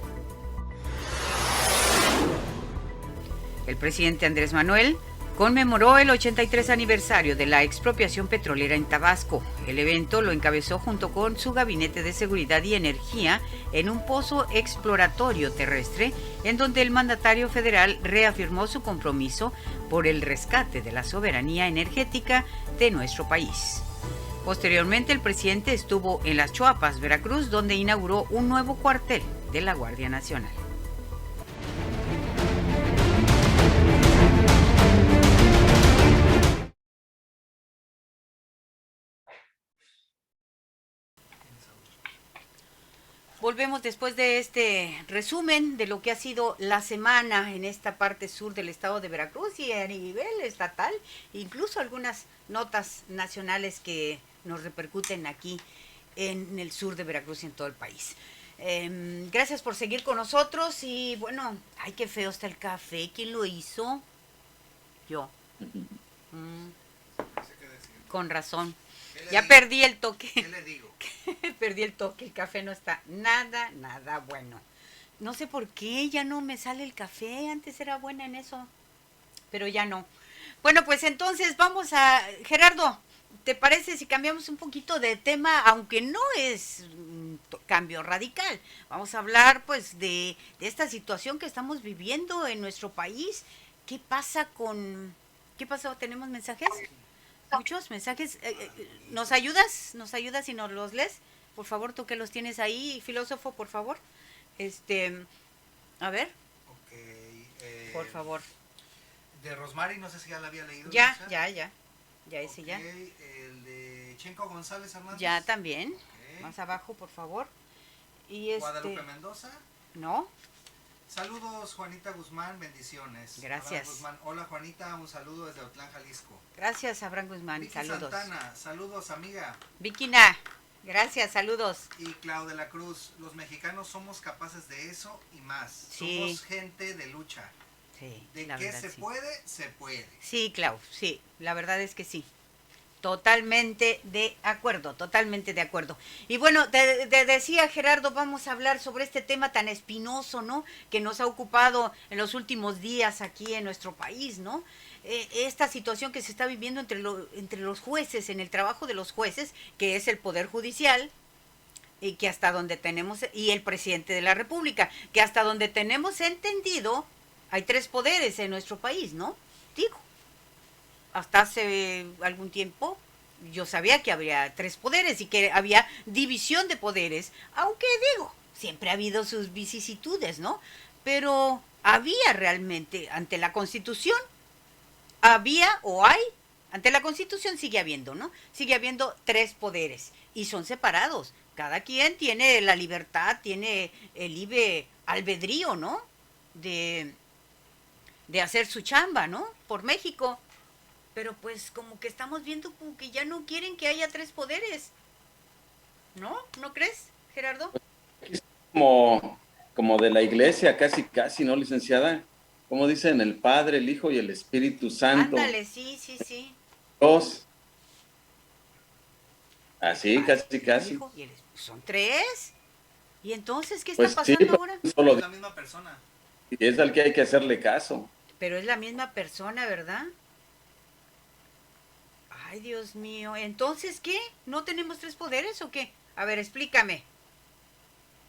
El presidente Andrés Manuel conmemoró el 83 aniversario de la expropiación petrolera en Tabasco. El evento lo encabezó junto con su Gabinete de Seguridad y Energía en un pozo exploratorio terrestre, en donde el mandatario federal reafirmó su compromiso por el rescate de la soberanía energética de nuestro país. Posteriormente, el presidente estuvo en Las Chuapas, Veracruz, donde inauguró un nuevo cuartel de la Guardia Nacional. Volvemos después de este resumen de lo que ha sido la semana en esta parte sur del estado de Veracruz y a nivel estatal, incluso algunas notas nacionales que nos repercuten aquí en el sur de Veracruz y en todo el país. Gracias por seguir con nosotros y bueno, ay, qué feo está el café. ¿Quién lo hizo? Yo. Con razón. Ya perdí el toque. ¿Qué le digo? Perdí el toque, el café no está nada bueno. No sé por qué, ya no me sale el café, antes era buena en eso, pero ya no. Bueno, pues entonces vamos a... Gerardo, ¿te parece si cambiamos un poquito de tema, aunque no es un cambio radical? Vamos a hablar pues de esta situación que estamos viviendo en nuestro país. ¿Qué pasa con... ¿Qué pasó? ¿Tenemos mensajes? Muchos mensajes. ¿Nos ayudas? ¿Nos ayudas y nos los lees? Por favor, tú que los tienes ahí, filósofo, por favor. A ver. Ok. Por favor. De Rosmary, no sé si ya la había leído. Ya ese Ok, ya. El de Chenco González Hernández. Ya también. Ok. Más abajo, por favor. Y Guadalupe Mendoza. No. Saludos, Juanita Guzmán, bendiciones. Gracias. Abraham Guzmán. Hola, Juanita, un saludo desde Otlán, Jalisco. Gracias, Abraham Guzmán. Vicky Saludos. Santana, saludos, amiga. Vikina, gracias, saludos. Y Clau de la Cruz, los mexicanos somos capaces de eso y más. Sí. Somos gente de lucha. Sí, De la que verdad, se sí. puede, se puede. Sí, Clau, sí, la verdad es que sí. Totalmente de acuerdo, totalmente de acuerdo. Y bueno, te decía Gerardo, vamos a hablar sobre este tema tan espinoso, ¿no? Que nos ha ocupado en los últimos días aquí en nuestro país, ¿no? Esta situación que se está viviendo entre los jueces, en el trabajo de los jueces, que es el Poder Judicial, y que hasta donde tenemos, y el presidente de la República, que hasta donde tenemos entendido, hay 3 poderes en nuestro país, ¿no? Digo. Hasta hace algún tiempo yo sabía que habría 3 poderes y que había división de poderes, aunque digo, siempre ha habido sus vicisitudes, ¿no? Pero había realmente, ante la Constitución, había o hay, ante la Constitución sigue habiendo, ¿no? Sigue habiendo 3 poderes y son separados. Cada quien tiene la libertad, tiene el libre albedrío, ¿no? De hacer su chamba, ¿no? Por México. Pero pues como que estamos viendo como que ya no quieren que haya 3 poderes. ¿No? ¿No crees, Gerardo? Como de la iglesia, casi, ¿no, licenciada? Como dicen el Padre, el Hijo y el Espíritu Santo. Ándale, sí. Dos. Así, Padre, casi. Hijo y son 3. ¿Y entonces qué está Pues sí, pasando pero ahora? solo Es la misma persona. y es al que hay que hacerle caso. Pero es la misma persona, ¿verdad? Ay, Dios mío. ¿Entonces qué? ¿No tenemos 3 poderes o qué? A ver, explícame.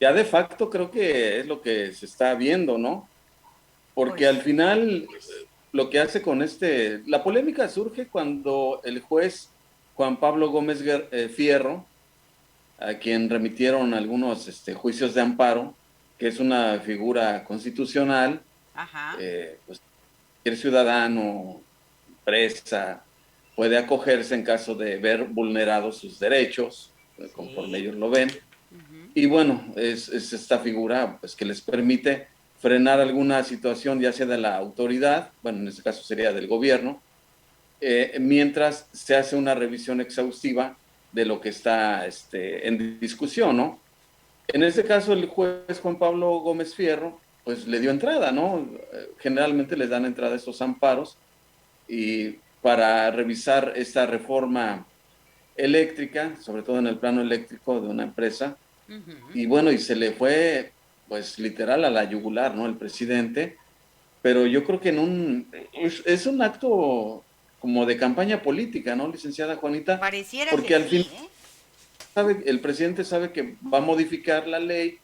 Ya de facto creo que es lo que se está viendo, ¿no? Porque Pues, al final lo que hace con la polémica surge cuando el juez Juan Pablo Gómez Fierro, a quien remitieron algunos juicios de amparo, que es una figura constitucional, ajá. pues cualquier ciudadano, empresa, puede acogerse en caso de ver vulnerados sus derechos, conforme ellos lo ven. Y bueno, es esta figura pues, que les permite frenar alguna situación, ya sea de la autoridad, bueno, en este caso sería del gobierno, mientras se hace una revisión exhaustiva de lo que está en discusión, ¿no? En este caso, el juez Juan Pablo Gómez Fierro, pues le dio entrada, ¿no? Generalmente le dan entrada a estos amparos y para revisar esta reforma eléctrica, sobre todo en el plano eléctrico de una empresa, y bueno, y se le fue, pues literal a la yugular, ¿no? El presidente, pero yo creo que es un acto como de campaña política, ¿no, licenciada Juanita? Pareciera porque que al fin sí, el presidente sabe que va a modificar la ley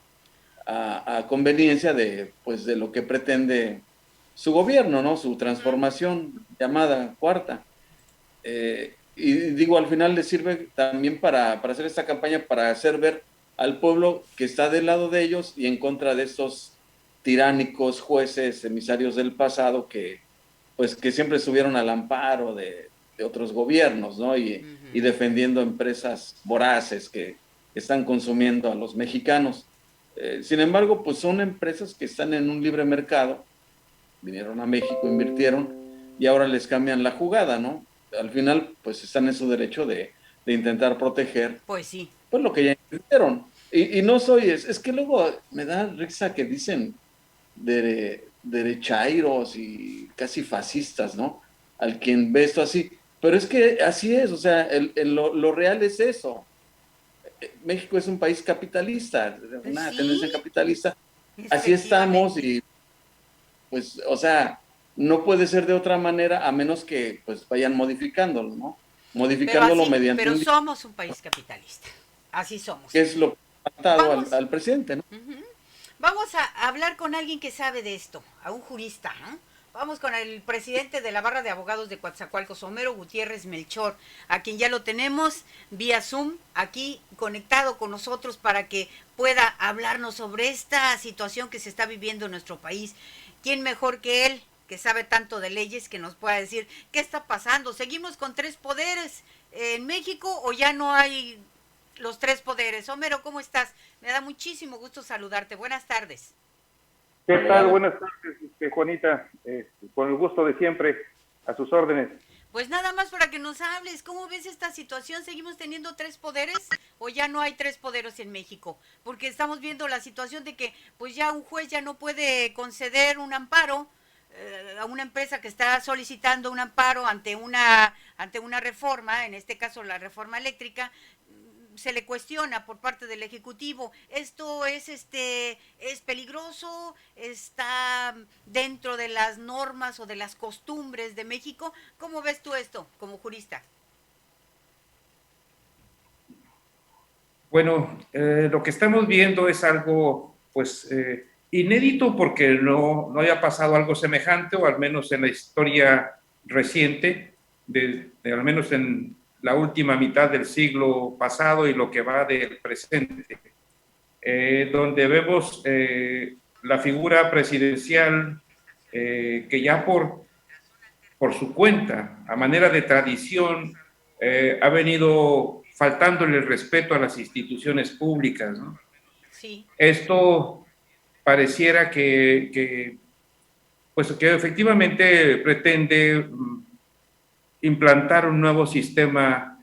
a conveniencia de lo que pretende su gobierno, ¿no? Su transformación llamada cuarta. Y digo, al final le sirve también para hacer esta campaña, para hacer ver al pueblo que está del lado de ellos y en contra de estos tiránicos jueces, emisarios del pasado que siempre estuvieron al amparo de otros gobiernos, ¿no? Y defendiendo empresas voraces que están consumiendo a los mexicanos. Sin embargo, pues son empresas que están en un libre mercado, vinieron a México, invirtieron y ahora les cambian la jugada, ¿no? Al final, pues están en su derecho de intentar proteger, pues sí, pues lo que ya invirtieron. Y no es que luego me da risa que dicen derechairos y casi fascistas, ¿no? Al quien ve esto así. Pero es que así es, o sea, lo real es eso. México es un país capitalista, una tendencia capitalista. Así estamos y, pues, o sea, no puede ser de otra manera a menos que, pues, vayan modificándolo, ¿no? Modificándolo mediante pero somos un país capitalista. Así somos. Que es lo que ha faltado al presidente, ¿no? Vamos a hablar con alguien que sabe de esto, a un jurista, ¿no? Vamos con el presidente de la Barra de Abogados de Coatzacoalcos, Homero Gutiérrez Melchor, a quien ya lo tenemos vía Zoom, aquí conectado con nosotros para que pueda hablarnos sobre esta situación que se está viviendo en nuestro país. ¿Quién mejor que él, que sabe tanto de leyes, que nos pueda decir qué está pasando? ¿Seguimos con 3 poderes en México o ya no hay los 3 poderes? Homero, ¿cómo estás? Me da muchísimo gusto saludarte. Buenas tardes. ¿Qué tal? Buenas tardes, Juanita. Con el gusto de siempre, a sus órdenes. Pues nada más para que nos hables, ¿cómo ves esta situación? ¿Seguimos teniendo 3 poderes o ya no hay 3 poderes en México? Porque estamos viendo la situación de que pues ya un juez ya no puede conceder un amparo a una empresa que está solicitando un amparo ante una reforma, en este caso la reforma eléctrica. Se le cuestiona por parte del Ejecutivo. ¿Esto es peligroso? ¿Está dentro de las normas o de las costumbres de México? ¿Cómo ves tú esto como jurista? Bueno, lo que estamos viendo es algo pues inédito porque no haya pasado algo semejante, o al menos en la historia reciente, al menos en la última mitad del siglo pasado y lo que va del presente, donde vemos la figura presidencial que ya por su cuenta, a manera de tradición, ha venido faltándole el respeto a las instituciones públicas, ¿no? Sí. Esto pareciera que efectivamente pretende implantar un nuevo sistema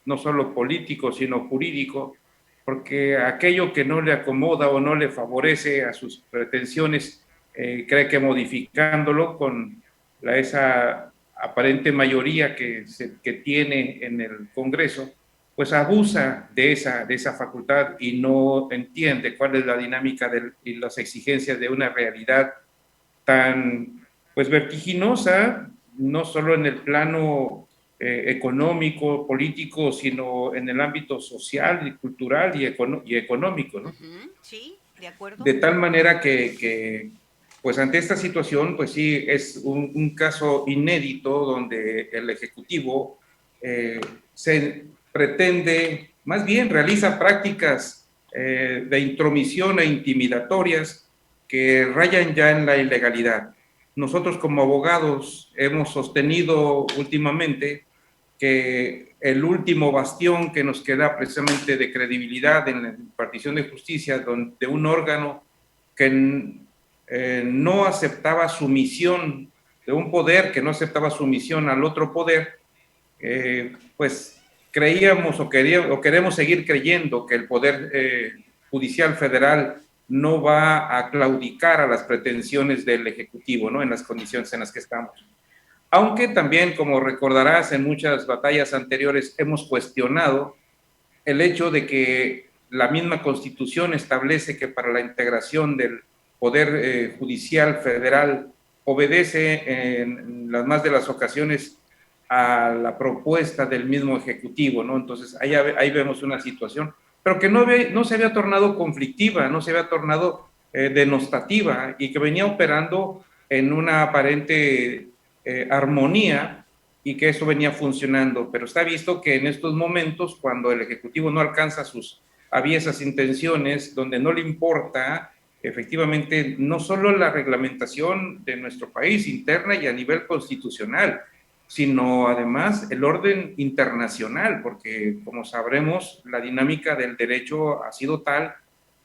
no solo político, sino jurídico, porque aquello que no le acomoda o no le favorece a sus pretensiones, cree que modificándolo con esa aparente mayoría que tiene en el Congreso, pues abusa de esa facultad y no entiende cuál es la dinámica y las exigencias de una realidad tan pues vertiginosa, no solo en el plano económico, político, sino en el ámbito social y cultural y económico, ¿no? Sí, de acuerdo. De tal manera que pues ante esta situación, pues sí, es un caso inédito donde el Ejecutivo se pretende, más bien realiza prácticas de intromisión e intimidatorias que rayan ya en la ilegalidad. nosotros como abogados hemos sostenido últimamente que el último bastión que nos queda precisamente de credibilidad en la impartición de justicia, de un órgano que no aceptaba sumisión, de un poder que no aceptaba sumisión al otro poder, pues creíamos o queremos seguir creyendo que el Poder Judicial Federal no va a claudicar a las pretensiones del Ejecutivo, ¿no? En las condiciones en las que estamos. Aunque también, como recordarás, en muchas batallas anteriores hemos cuestionado el hecho de que la misma Constitución establece que para la integración del Poder Judicial Federal obedece en las más de las ocasiones a la propuesta del mismo Ejecutivo, ¿no? Entonces, ahí vemos una situación, pero que no se había tornado conflictiva, no se había tornado denostativa y que venía operando en una aparente armonía y que eso venía funcionando. Pero está visto que en estos momentos, cuando el Ejecutivo no alcanza sus aviesas intenciones, donde no le importa efectivamente no solo la reglamentación de nuestro país interna y a nivel constitucional, sino además el orden internacional, porque como sabremos, la dinámica del derecho ha sido tal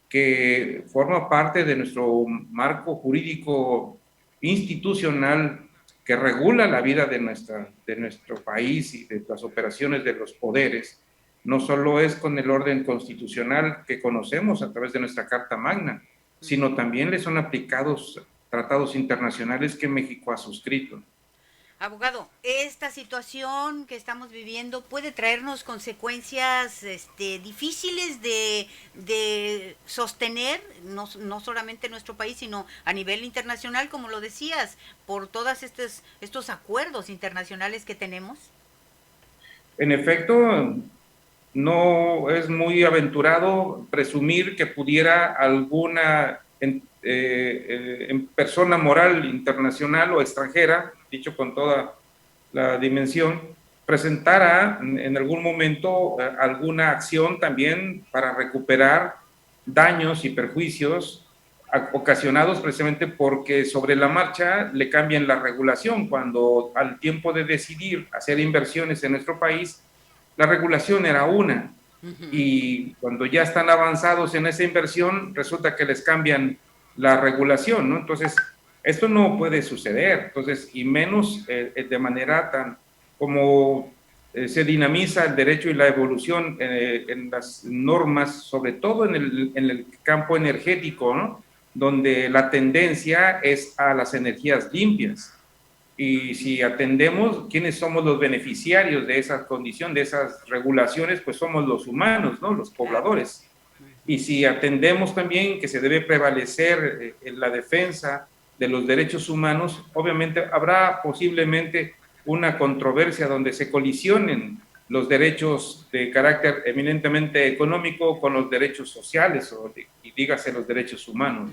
que forma parte de nuestro marco jurídico institucional que regula la vida de nuestro país y de las operaciones de los poderes. No solo es con el orden constitucional que conocemos a través de nuestra Carta Magna, sino también le son aplicados tratados internacionales que México ha suscrito. Abogado, esta situación que estamos viviendo puede traernos consecuencias difíciles de sostener, no solamente en nuestro país, sino a nivel internacional, como lo decías, por todos estos acuerdos internacionales que tenemos. En efecto, no es muy aventurado presumir que pudiera alguna persona moral internacional o extranjera, dicho con toda la dimensión, presentara en algún momento alguna acción también para recuperar daños y perjuicios ocasionados precisamente porque sobre la marcha le cambian la regulación, cuando al tiempo de decidir hacer inversiones en nuestro país, la regulación era una, y cuando ya están avanzados en esa inversión, resulta que les cambian la regulación, ¿no? Entonces, esto no puede suceder, entonces, y menos de manera tan como se dinamiza el derecho y la evolución en las normas, sobre todo en el campo energético, ¿no? Donde la tendencia es a las energías limpias. Y si atendemos quiénes somos los beneficiarios de esa condición, de esas regulaciones, pues somos los humanos, ¿no? Los pobladores. Y si atendemos también que se debe prevalecer en la defensa de los derechos humanos, obviamente habrá posiblemente una controversia donde se colisionen los derechos de carácter eminentemente económico con los derechos sociales, y dígase los derechos humanos.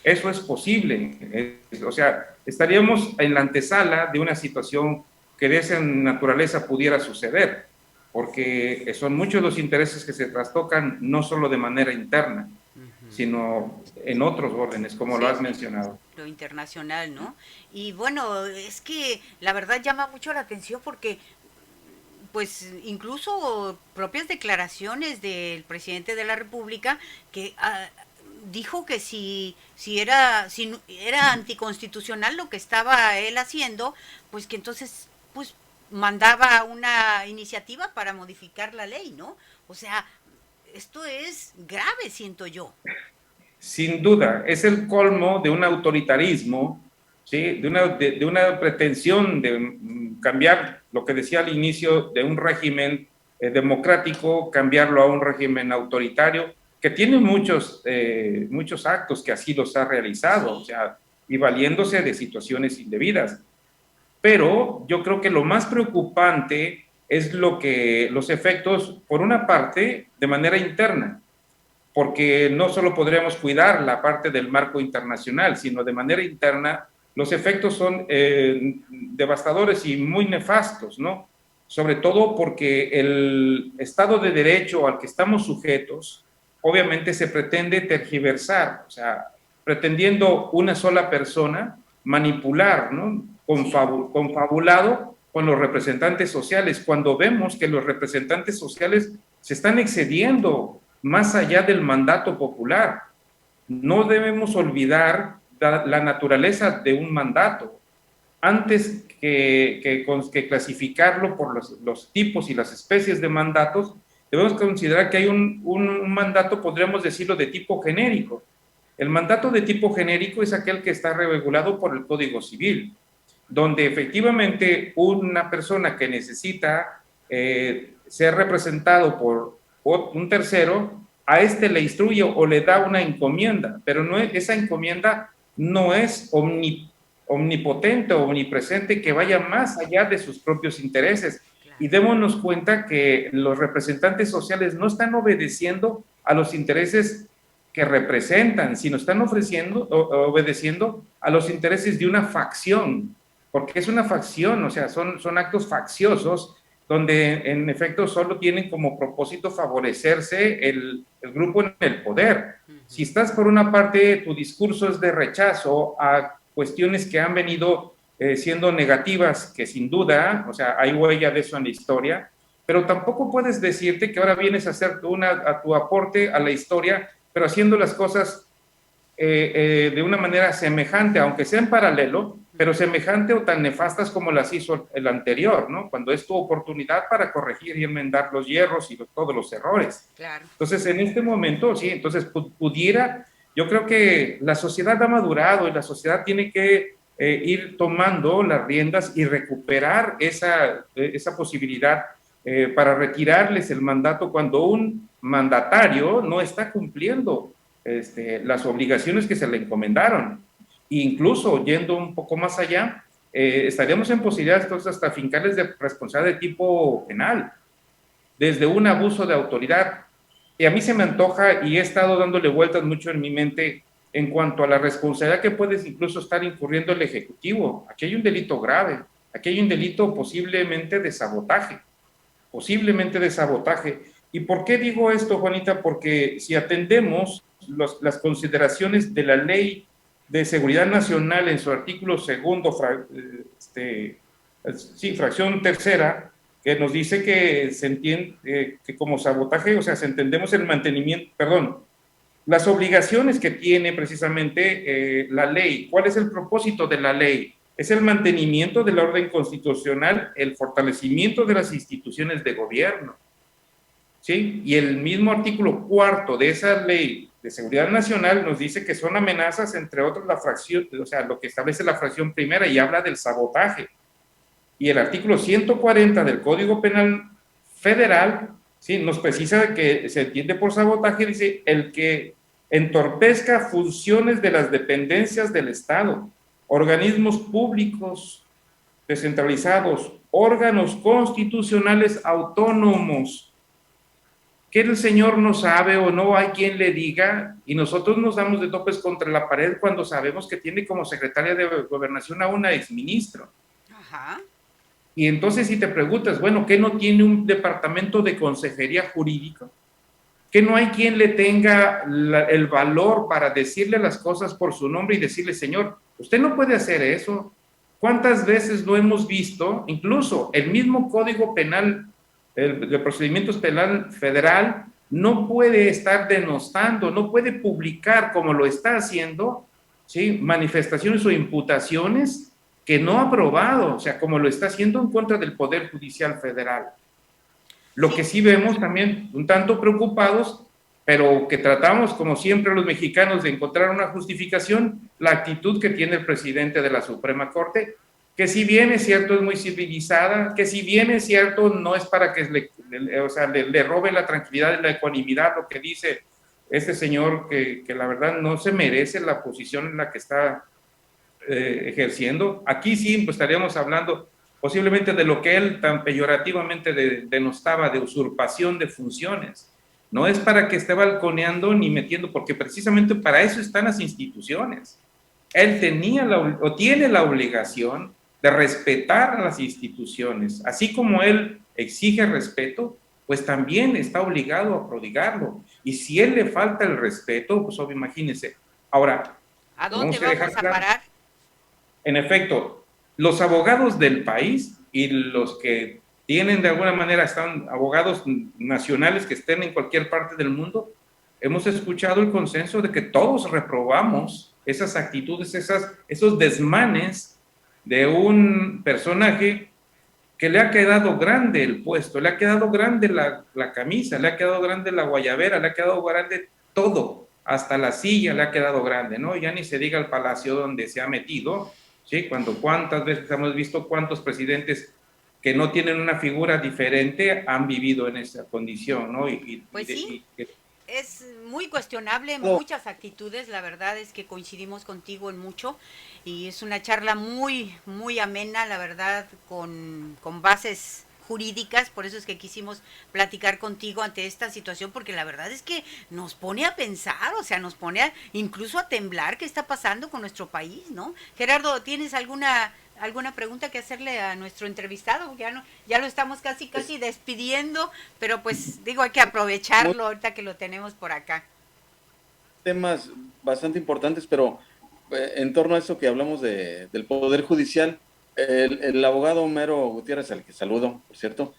Eso es posible, o sea, estaríamos en la antesala de una situación que de esa naturaleza pudiera suceder, porque son muchos los intereses que se trastocan, no solo de manera interna, sino en otros órdenes, como lo has mencionado. Lo internacional, ¿no? Y bueno, es que la verdad llama mucho la atención porque, pues, incluso propias declaraciones del presidente de la República que dijo que si era anticonstitucional lo que estaba él haciendo, pues que entonces pues mandaba una iniciativa para modificar la ley, ¿no? O sea, esto es grave, siento yo. Sin duda, es el colmo de un autoritarismo, ¿sí? de una pretensión de cambiar lo que decía al inicio de un régimen democrático, cambiarlo a un régimen autoritario, que tiene muchos actos que así los ha realizado, o sea, y valiéndose de situaciones indebidas. Pero yo creo que lo más preocupante es los efectos, por una parte, de manera interna, porque no solo podríamos cuidar la parte del marco internacional, sino de manera interna, los efectos son devastadores y muy nefastos, ¿no? Sobre todo porque el Estado de Derecho al que estamos sujetos, obviamente se pretende tergiversar, o sea, pretendiendo una sola persona manipular, ¿no? Confabulado con los representantes sociales, cuando vemos que los representantes sociales se están excediendo más allá del mandato popular. No debemos olvidar la naturaleza de un mandato. Antes que clasificarlo por los tipos y las especies de mandatos, debemos considerar que hay un mandato, podríamos decirlo, de tipo genérico. El mandato de tipo genérico es aquel que está regulado por el Código Civil, donde efectivamente una persona que necesita ser representado por un tercero, a este le instruye o le da una encomienda, pero esa encomienda no es omnipotente o omnipresente, que vaya más allá de sus propios intereses. Y démonos cuenta que los representantes sociales no están obedeciendo a los intereses que representan, sino están obedeciendo a los intereses de una facción, porque es una facción, o sea, son actos facciosos, donde en efecto solo tienen como propósito favorecerse el grupo en el poder. Si estás por una parte, tu discurso es de rechazo a cuestiones que han venido siendo negativas, que sin duda, o sea, hay huella de eso en la historia, pero tampoco puedes decirte que ahora vienes a hacer a tu aporte a la historia, pero haciendo las cosas de una manera semejante, aunque sea en paralelo, pero semejante o tan nefastas como las hizo el anterior, ¿no? Cuando es tu oportunidad para corregir y enmendar los hierros y todos los errores. Claro. Entonces, en este momento, sí, entonces yo creo que la sociedad ha madurado y la sociedad tiene que ir tomando las riendas y recuperar esa posibilidad para retirarles el mandato cuando un mandatario no está cumpliendo las obligaciones que se le encomendaron. Incluso yendo un poco más allá, estaríamos en posibilidades entonces hasta fincarles de responsabilidad de tipo penal, desde un abuso de autoridad. Y a mí se me antoja, y he estado dándole vueltas mucho en mi mente, en cuanto a la responsabilidad que puede incluso estar incurriendo el Ejecutivo. Aquí hay un delito grave, aquí hay un delito posiblemente de sabotaje. ¿Y por qué digo esto, Juanita? Porque si atendemos las consideraciones de la Ley de Seguridad Nacional en su artículo segundo, fracción tercera, que nos dice que se entiende que como sabotaje, o sea, si entendemos el mantenimiento, las obligaciones que tiene precisamente la ley. ¿Cuál es el propósito de la ley? Es el mantenimiento del orden constitucional, el fortalecimiento de las instituciones de gobierno, ¿sí? Y el mismo artículo cuarto de esa ley de seguridad nacional nos dice que son amenazas, entre otros, la fracción, o sea, lo que establece la fracción primera y habla del sabotaje. Y el artículo 140 del Código Penal Federal, ¿sí?, nos precisa que se entiende por sabotaje, dice, el que entorpezca funciones de las dependencias del Estado, organismos públicos descentralizados, órganos constitucionales autónomos, que el señor no sabe o no hay quien le diga, y nosotros nos damos de topes contra la pared cuando sabemos que tiene como secretaria de Gobernación a una exministro. Ajá. Y entonces si te preguntas, bueno, ¿qué no tiene un departamento de consejería jurídica? ¿Que no hay quien le tenga el valor para decirle las cosas por su nombre y decirle, señor, usted no puede hacer eso? ¿Cuántas veces lo hemos visto? Incluso el mismo Código Penal, el procedimientos penal federal, no puede estar denostando, no puede publicar como lo está haciendo, ¿sí?, manifestaciones o imputaciones que no ha aprobado, o sea, como lo está haciendo en contra del Poder Judicial Federal. Lo que sí vemos también un tanto preocupados, pero que tratamos, como siempre los mexicanos, de encontrar una justificación, la actitud que tiene el presidente de la Suprema Corte, que si bien es cierto es muy civilizada, que si bien es cierto no es para que le robe la tranquilidad y la ecuanimidad, lo que dice este señor, que la verdad no se merece la posición en la que está ejerciendo. Aquí sí pues, estaríamos hablando posiblemente de lo que él tan peyorativamente denostaba, de usurpación de funciones. No es para que esté balconeando ni metiendo, porque precisamente para eso están las instituciones. Él tenía tiene la obligación de respetar a las instituciones. Así como él exige respeto, pues también está obligado a prodigarlo. Y si él le falta el respeto, pues imagínense. Ahora, ¿a dónde vamos a parar? En efecto, los abogados del país y los que tienen de alguna manera, están abogados nacionales que estén en cualquier parte del mundo, hemos escuchado el consenso de que todos reprobamos esas actitudes, esos desmanes de un personaje que le ha quedado grande el puesto, le ha quedado grande la camisa, le ha quedado grande la guayabera, le ha quedado grande todo, hasta la silla le ha quedado grande, ¿no? Ya ni se diga el palacio donde se ha metido, ¿sí? Cuántas veces hemos visto cuántos presidentes que no tienen una figura diferente han vivido en esa condición, ¿no? Pues sí, es muy cuestionable muchas actitudes, la verdad es que coincidimos contigo en mucho y es una charla muy, muy amena, la verdad, con bases jurídicas, por eso es que quisimos platicar contigo ante esta situación, porque la verdad es que nos pone a pensar, o sea, nos pone incluso a temblar qué está pasando con nuestro país, ¿no? Gerardo, ¿tienes alguna pregunta que hacerle a nuestro entrevistado? Ya lo estamos casi despidiendo, pero pues digo, hay que aprovecharlo ahorita que lo tenemos por acá. Temas bastante importantes, pero en torno a eso que hablamos del Poder Judicial, el abogado Homero Gutiérrez, al que saludo, por cierto,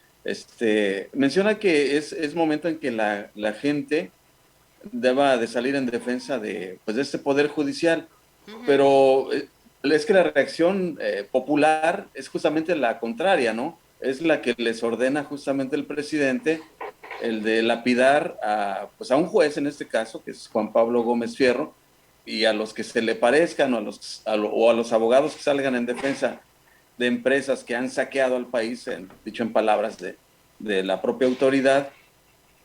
menciona que es momento en que la gente deba de salir en defensa de este Poder Judicial, pero es que la reacción popular es justamente la contraria, ¿no? Es la que les ordena justamente el presidente, el de lapidar a un juez, en este caso, que es Juan Pablo Gómez Fierro, y a los que se le parezcan, o a los abogados que salgan en defensa de empresas que han saqueado al país, dicho en palabras de la propia autoridad,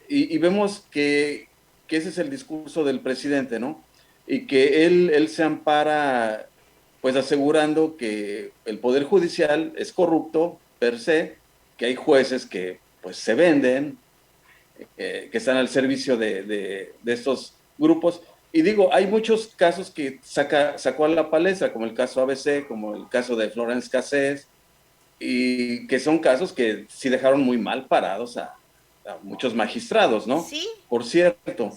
y vemos que ese es el discurso del presidente, ¿no? Y que él se ampara asegurando que el Poder Judicial es corrupto per se, que hay jueces que se venden, que están al servicio de estos grupos. Y digo, hay muchos casos que sacó a la palestra, como el caso ABC, como el caso de Florence Cassés, y que son casos que sí dejaron muy mal parados a muchos magistrados, ¿no? Sí. Por cierto,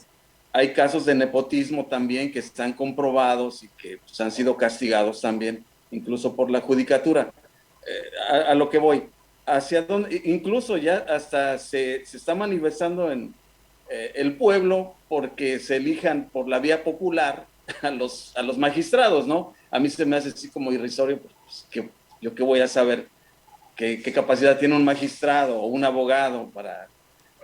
hay casos de nepotismo también que están comprobados y que han sido castigados también, incluso por la judicatura. A lo que voy, hacia dónde, incluso ya hasta se está manifestando en el pueblo porque se elijan por la vía popular a los magistrados, ¿no? A mí se me hace así como irrisorio, pues, que yo qué voy a saber qué capacidad tiene un magistrado o un abogado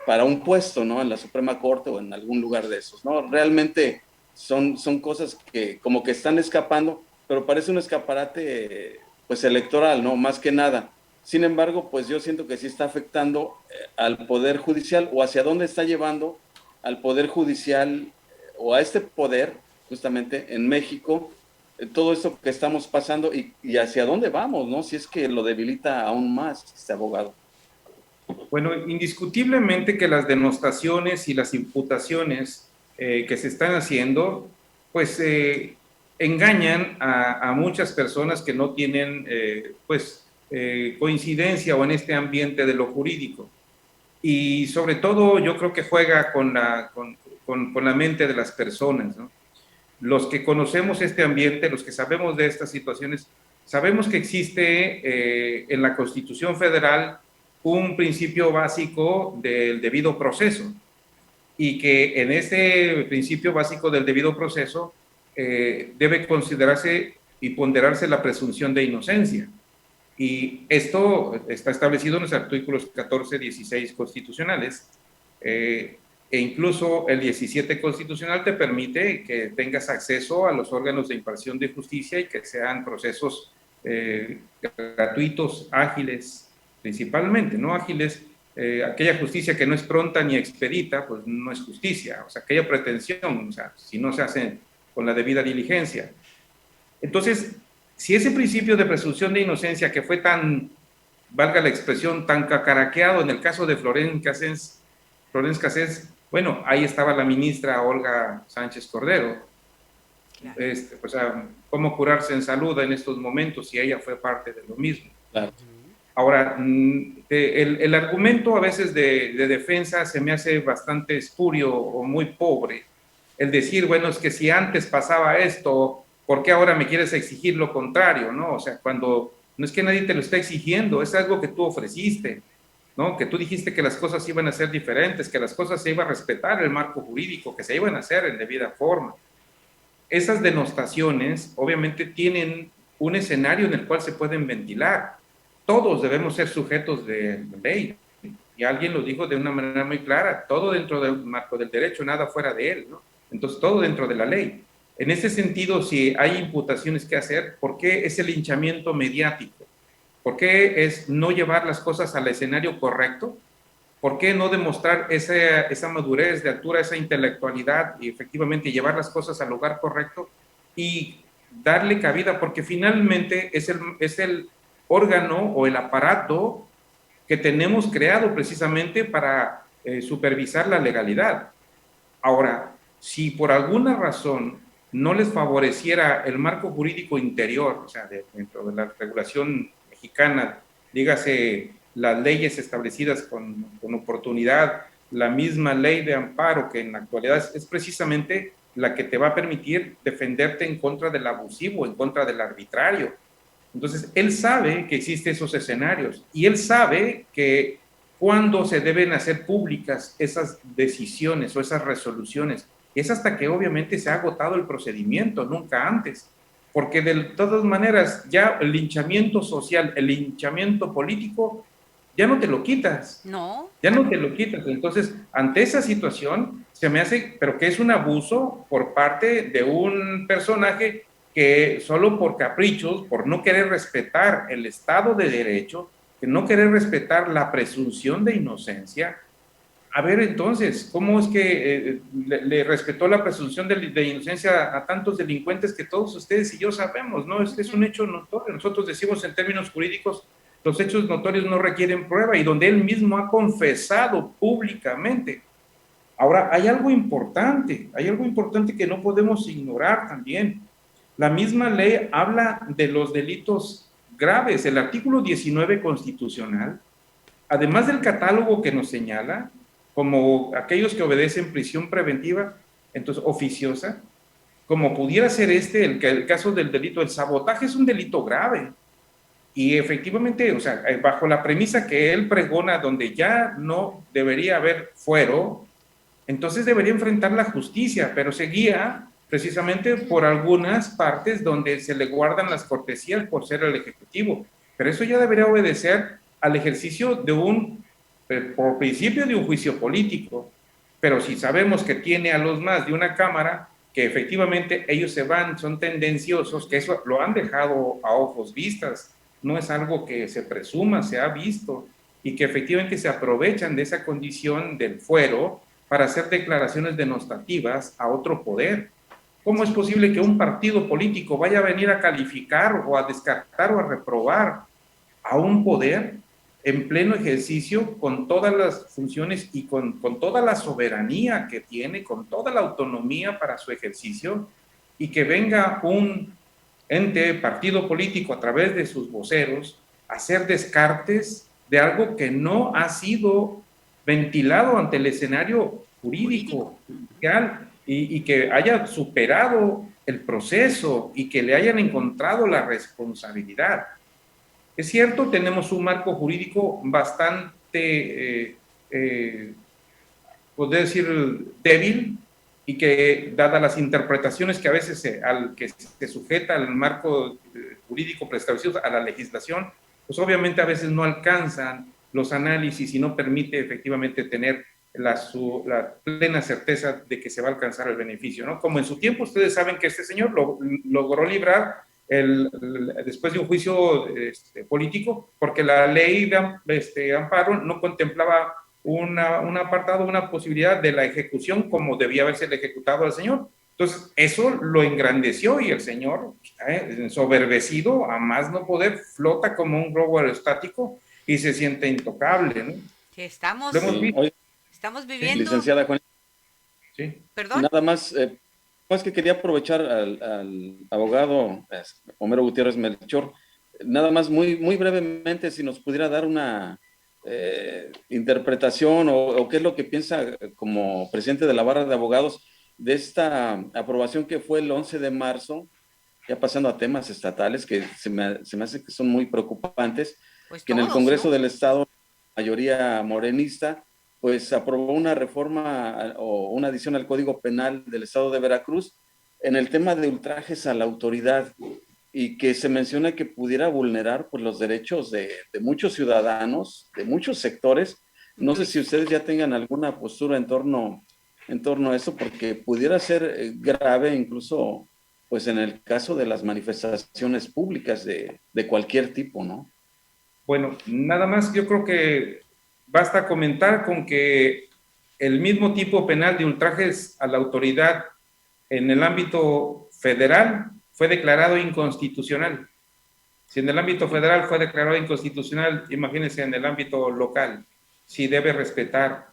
para un puesto, ¿no? En la Suprema Corte o en algún lugar de esos, ¿no? Realmente son cosas que como que están escapando, pero parece un escaparate electoral, ¿no? Más que nada. Sin embargo, yo siento que sí está afectando al Poder Judicial, o hacia dónde está llevando al Poder Judicial o a este poder, justamente en México, todo esto que estamos pasando y hacia dónde vamos, ¿no? Si es que lo debilita aún más este abogado. Bueno, indiscutiblemente que las denostaciones y las imputaciones que se están haciendo, engañan a muchas personas que no tienen, coincidencia o en este ambiente de lo jurídico. Y sobre todo yo creo que juega con la mente de las personas, ¿no? Los que conocemos este ambiente, los que sabemos de estas situaciones, sabemos que existe en la Constitución Federal un principio básico del debido proceso, y que en este principio básico del debido proceso debe considerarse y ponderarse la presunción de inocencia. Y esto está establecido en los artículos 14, 16 constitucionales, e incluso el 17 constitucional te permite que tengas acceso a los órganos de impartición de justicia y que sean procesos gratuitos, ágiles, principalmente, ¿no? Ágiles, aquella justicia que no es pronta ni expedita, pues no es justicia, o sea, aquella pretensión, o sea, si no se hace con la debida diligencia. Entonces, si ese principio de presunción de inocencia que fue tan, valga la expresión, tan cacaraqueado en el caso de Florence Cassés, bueno, ahí estaba la ministra Olga Sánchez Cordero. Claro. ¿Cómo curarse en salud en estos momentos si ella fue parte de lo mismo? Claro. Ahora, el argumento a veces de defensa se me hace bastante espurio o muy pobre. El decir, bueno, es que si antes pasaba esto, ¿por qué ahora me quieres exigir lo contrario, no? O sea, cuando no es que nadie te lo está exigiendo, es algo que tú ofreciste, ¿no? Que tú dijiste que las cosas iban a ser diferentes, que las cosas se iba a respetar el marco jurídico, que se iban a hacer en debida forma. Esas denostaciones obviamente tienen un escenario en el cual se pueden ventilar. Todos debemos ser sujetos de ley. Y alguien lo dijo de una manera muy clara, todo dentro del marco del derecho, nada fuera de él, ¿no? Entonces, todo dentro de la ley. En ese sentido, si hay imputaciones que hacer, ¿por qué es el linchamiento mediático? ¿Por qué es no llevar las cosas al escenario correcto? ¿Por qué no demostrar esa madurez de altura, esa intelectualidad y efectivamente llevar las cosas al lugar correcto y darle cabida? Porque finalmente es el órgano o el aparato que tenemos creado precisamente para supervisar la legalidad. Ahora, si por alguna razón no les favoreciera el marco jurídico interior, o sea, dentro de la regulación mexicana, dígase las leyes establecidas con oportunidad, la misma ley de amparo que en la actualidad es precisamente la que te va a permitir defenderte en contra del abusivo, en contra del arbitrario. Entonces, él sabe que existen esos escenarios y él sabe que cuando se deben hacer públicas esas decisiones o esas resoluciones, es hasta que obviamente se ha agotado el procedimiento, nunca antes. Porque de todas maneras, ya el linchamiento social, el linchamiento político, ya no te lo quitas. No. Ya no te lo quitas. Entonces, ante esa situación, se me hace, pero que es un abuso por parte de un personaje que solo por caprichos, por no querer respetar el Estado de Derecho, que no querer respetar la presunción de inocencia. A ver, entonces, ¿cómo es que le respetó la presunción de inocencia a tantos delincuentes que todos ustedes y yo sabemos, ¿no? Es un hecho notorio. Nosotros decimos en términos jurídicos, los hechos notorios no requieren prueba y donde él mismo ha confesado públicamente. Ahora, hay algo importante que no podemos ignorar también. La misma ley habla de los delitos graves. El artículo 19 constitucional, además del catálogo que nos señala, como aquellos que obedecen prisión preventiva, entonces oficiosa, como pudiera ser el caso del delito del sabotaje, es un delito grave. Y efectivamente, o sea, bajo la premisa que él pregona, donde ya no debería haber fuero, entonces debería enfrentar la justicia, pero se guía precisamente por algunas partes donde se le guardan las cortesías por ser el ejecutivo. Pero eso ya debería obedecer al ejercicio por principio de un juicio político. Pero si sabemos que tiene a los más de una cámara, que efectivamente ellos son tendenciosos, que eso lo han dejado a ojos vistas, no es algo que se presuma, se ha visto, y que efectivamente se aprovechan de esa condición del fuero para hacer declaraciones denostativas a otro poder. ¿Cómo es posible que un partido político vaya a venir a calificar o a descartar o a reprobar a un poder en pleno ejercicio con todas las funciones y con toda la soberanía que tiene, con toda la autonomía para su ejercicio, y que venga un ente, partido político, a través de sus voceros, a hacer descartes de algo que no ha sido ventilado ante el escenario jurídico, y que haya superado el proceso y que le hayan encontrado la responsabilidad? Es cierto, tenemos un marco jurídico bastante, podría decir, débil, y que, dadas las interpretaciones que a veces se sujeta al marco jurídico preestablecido, a la legislación, pues obviamente a veces no alcanzan los análisis y no permite efectivamente tener la plena certeza de que se va a alcanzar el beneficio, ¿no? Como en su tiempo ustedes saben que este señor logró librar después de un juicio político, porque la ley de amparo no contemplaba un apartado, una posibilidad de la ejecución como debía haberse ejecutado al señor. Entonces, eso lo engrandeció y el señor, ensoberbecido, a más no poder, flota como un globo aerostático y se siente intocable, ¿no? Que estamos viviendo... Licenciada Juan. Sí. ¿Perdón? Nada más, pues que quería aprovechar al abogado Homero Gutiérrez Melchor, nada más muy brevemente, si nos pudiera dar una interpretación o qué es lo que piensa como presidente de la Barra de Abogados de esta aprobación que fue el 11 de marzo ya pasando a temas estatales que se me hace que son muy preocupantes, Pues que en el todos, Congreso ¿no? del Estado, mayoría morenista, pues aprobó una reforma o una adición al Código Penal del Estado de Veracruz en el tema de ultrajes a la autoridad, y que se menciona que pudiera vulnerar pues, los derechos de muchos ciudadanos, de muchos sectores. No sé si ustedes ya tengan alguna postura en torno a eso, porque pudiera ser grave incluso pues en el caso de las manifestaciones públicas de cualquier tipo, ¿no? Bueno, nada más yo creo que basta comentar con que el mismo tipo penal de ultrajes a la autoridad en el ámbito federal fue declarado inconstitucional. Si en el ámbito federal fue declarado inconstitucional, imagínense en el ámbito local, si debe respetar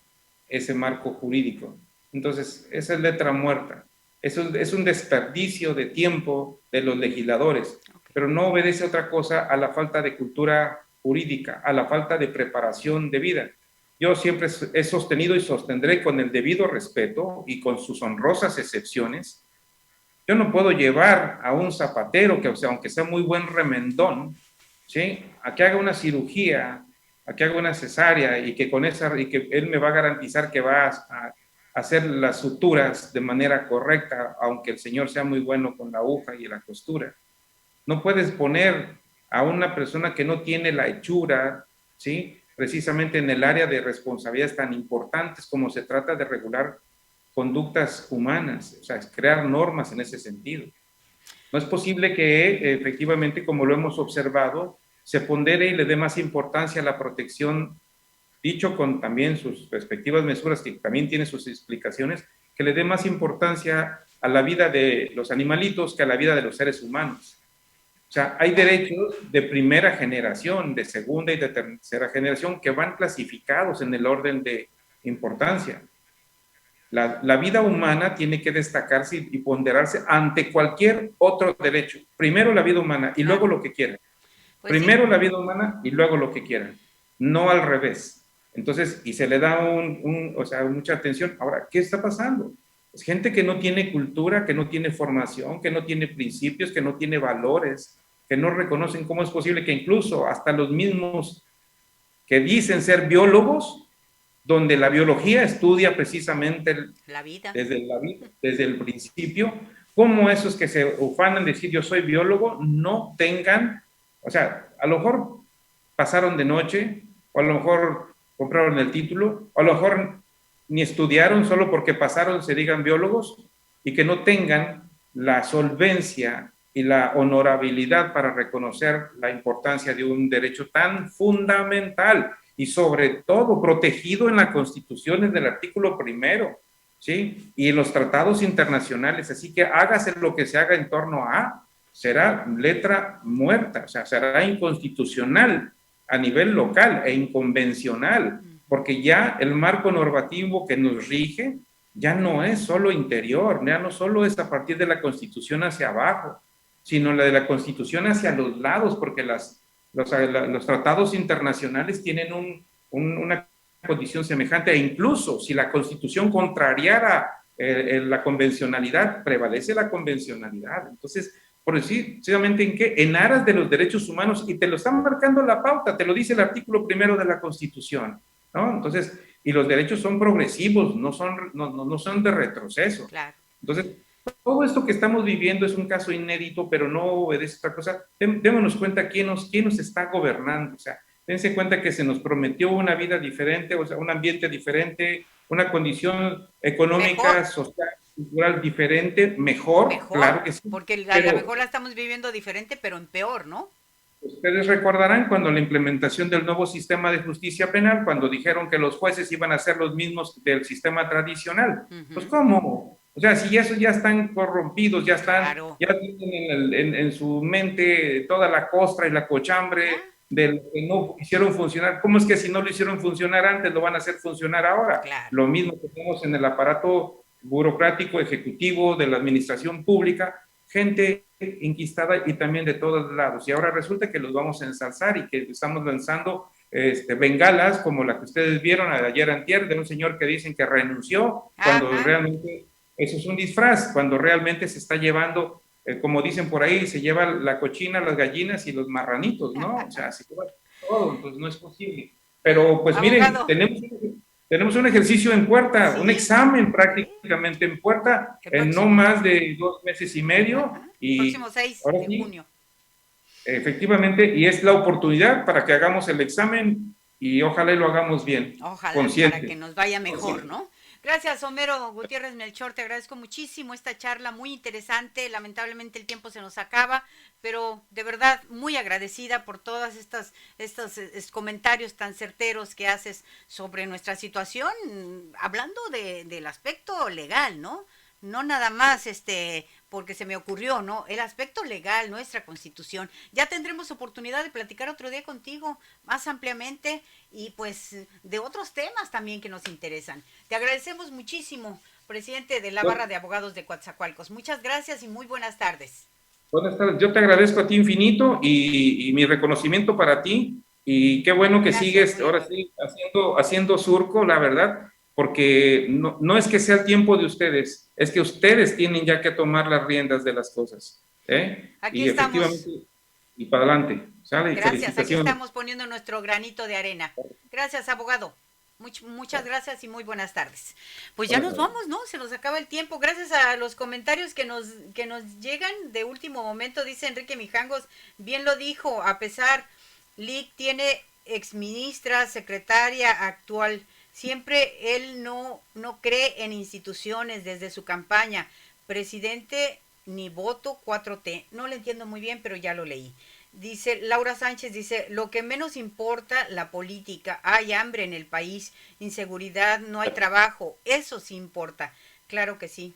ese marco jurídico. Entonces, esa es letra muerta. Eso es un desperdicio de tiempo de los legisladores, pero no obedece a otra cosa, a la falta de cultura jurídica, a la falta de preparación de vida. Yo siempre he sostenido y sostendré, con el debido respeto y con sus honrosas excepciones, yo no puedo llevar a un zapatero, que, o sea, aunque sea muy buen remendón, ¿sí?, a que haga una cirugía, a que haga una cesárea, y que con esa, y que él me va a garantizar que va a hacer las suturas de manera correcta, aunque el señor sea muy bueno con la aguja y la costura. No puedes poner a una persona que no tiene la hechura, ¿sí?, precisamente en el área de responsabilidades tan importantes como se trata de regular conductas humanas, o sea, crear normas en ese sentido. No es posible que efectivamente, como lo hemos observado, se pondere y le dé más importancia a la protección, dicho con también sus respectivas mesuras, que también tiene sus explicaciones, que le dé más importancia a la vida de los animalitos que a la vida de los seres humanos. O sea, hay derechos de primera generación, de segunda y de tercera generación que van clasificados en el orden de importancia. La vida humana tiene que destacarse y ponderarse ante cualquier otro derecho. Primero la vida humana y luego lo que quieran. Pues Primero sí. la vida humana y luego lo que quieran. No al revés. Entonces, y se le da o sea, mucha atención. Ahora, ¿qué está pasando? Es gente que no tiene cultura, que no tiene formación, que no tiene principios, que no tiene valores, que no reconocen cómo es posible que incluso hasta los mismos que dicen ser biólogos, donde la biología estudia precisamente La vida. desde el principio, cómo esos que se ufanan de decir yo soy biólogo no tengan, o sea, a lo mejor pasaron de noche, o a lo mejor compraron el título, o a lo mejor ni estudiaron, solo porque pasaron se digan biólogos, y que no tengan la solvencia y la honorabilidad para reconocer la importancia de un derecho tan fundamental y sobre todo protegido en la Constitución en el artículo 1, ¿sí?, y en los tratados internacionales. Así que hágase lo que se haga en torno a, será letra muerta, o sea, será inconstitucional a nivel local e inconvencional, porque ya el marco normativo que nos rige ya no es solo interior, ya no solo es a partir de la Constitución hacia abajo, sino la de la Constitución hacia los lados, porque los tratados internacionales tienen una condición semejante, e incluso si la Constitución contrariara la convencionalidad, prevalece la convencionalidad. Entonces, por decir, precisamente en qué, en aras de los derechos humanos, y te lo están marcando la pauta, te lo dice el artículo 1 de la Constitución, ¿no? Entonces, y los derechos son progresivos, no son de retroceso. Claro. Entonces, todo esto que estamos viviendo es un caso inédito, pero no obedece a otra cosa. Démonos cuenta quién nos está gobernando. O sea, dense cuenta que se nos prometió una vida diferente, o sea, un ambiente diferente, una condición económica, Mejor. social, cultural diferente, mejor, claro que sí. Porque a lo mejor la estamos viviendo diferente, pero en peor, ¿no? Ustedes recordarán cuando la implementación del nuevo sistema de justicia penal, cuando dijeron que los jueces iban a ser los mismos del sistema tradicional. Pues, ¿cómo? O sea, si esos ya están corrompidos, ya tienen en su mente toda la costra y la cochambre de lo que no hicieron funcionar. ¿Cómo es que si no lo hicieron funcionar antes, lo van a hacer funcionar ahora? Claro. Lo mismo que tenemos en el aparato burocrático, ejecutivo, de la administración pública, gente inquistada y también de todos lados. Y ahora resulta que los vamos a ensalzar y que estamos lanzando bengalas como la que ustedes vieron ayer antier, de un señor que dicen que renunció, cuando realmente eso es un disfraz, cuando realmente se está llevando como dicen por ahí, se lleva la cochina, las gallinas y los marranitos, ¿no? O sea, se lleva todo, entonces no es posible. Pero pues miren, tenemos un ejercicio en puerta, ¿Sí? un examen prácticamente en puerta, en no más de 2 meses y medio. Ajá. Y Próximo 6 ahora de sí, junio. efectivamente, y es la oportunidad para que hagamos el examen y ojalá y lo hagamos bien, Ojalá, consciente. para que nos vaya mejor, ¿no? Gracias, Homero Gutiérrez Melchor, te agradezco muchísimo esta charla muy interesante. Lamentablemente el tiempo se nos acaba, pero de verdad muy agradecida por todos estos comentarios tan certeros que haces sobre nuestra situación, hablando del aspecto legal, ¿no? No nada más porque se me ocurrió, ¿no? El aspecto legal, nuestra Constitución. Ya tendremos oportunidad de platicar otro día contigo más ampliamente y pues de otros temas también que nos interesan. Te agradecemos muchísimo, presidente de la Barra de Abogados de Coatzacoalcos. Muchas gracias y muy buenas tardes. Buenas tardes, yo te agradezco a ti infinito y mi reconocimiento para ti y qué bueno que Gracias, sigues ahora sí haciendo surco, la verdad, porque no es que sea el tiempo de ustedes, es que ustedes tienen ya que tomar las riendas de las cosas. Aquí Y estamos. efectivamente, y para adelante. ¿Sale? Gracias, aquí estamos poniendo nuestro granito de arena. Gracias, abogado. Muchas gracias y muy buenas tardes. Pues ya nos vamos, ¿no? Se nos acaba el tiempo. Gracias a los comentarios que nos llegan de último momento, dice Enrique Mijangos, bien lo dijo, a pesar, Lic tiene exministra, secretaria actual. Siempre él no cree en instituciones desde su campaña. Presidente ni voto 4T. No le entiendo muy bien, pero ya lo leí. Dice Laura Sánchez, dice, lo que menos importa la política, hay hambre en el país, inseguridad, no hay trabajo, eso sí importa. Claro que sí,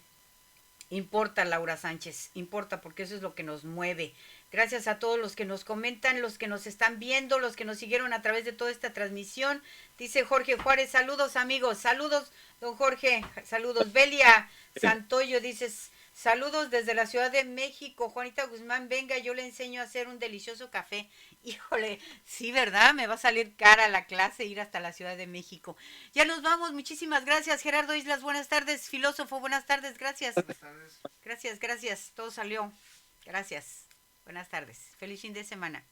importa Laura Sánchez, importa porque eso es lo que nos mueve. Gracias a todos los que nos comentan, los que nos están viendo, los que nos siguieron a través de toda esta transmisión. Dice Jorge Juárez, saludos amigos, saludos don Jorge, saludos. Belia Santoyo, dices, saludos desde la Ciudad de México. Juanita Guzmán, venga, yo le enseño a hacer un delicioso café. Híjole, sí, ¿verdad? Me va a salir cara la clase ir hasta la Ciudad de México. Ya nos vamos, muchísimas gracias. Gerardo Islas, buenas tardes. Filósofo, buenas tardes, gracias. Buenas tardes. Gracias, todo salió. Gracias. Buenas tardes. Feliz fin de semana.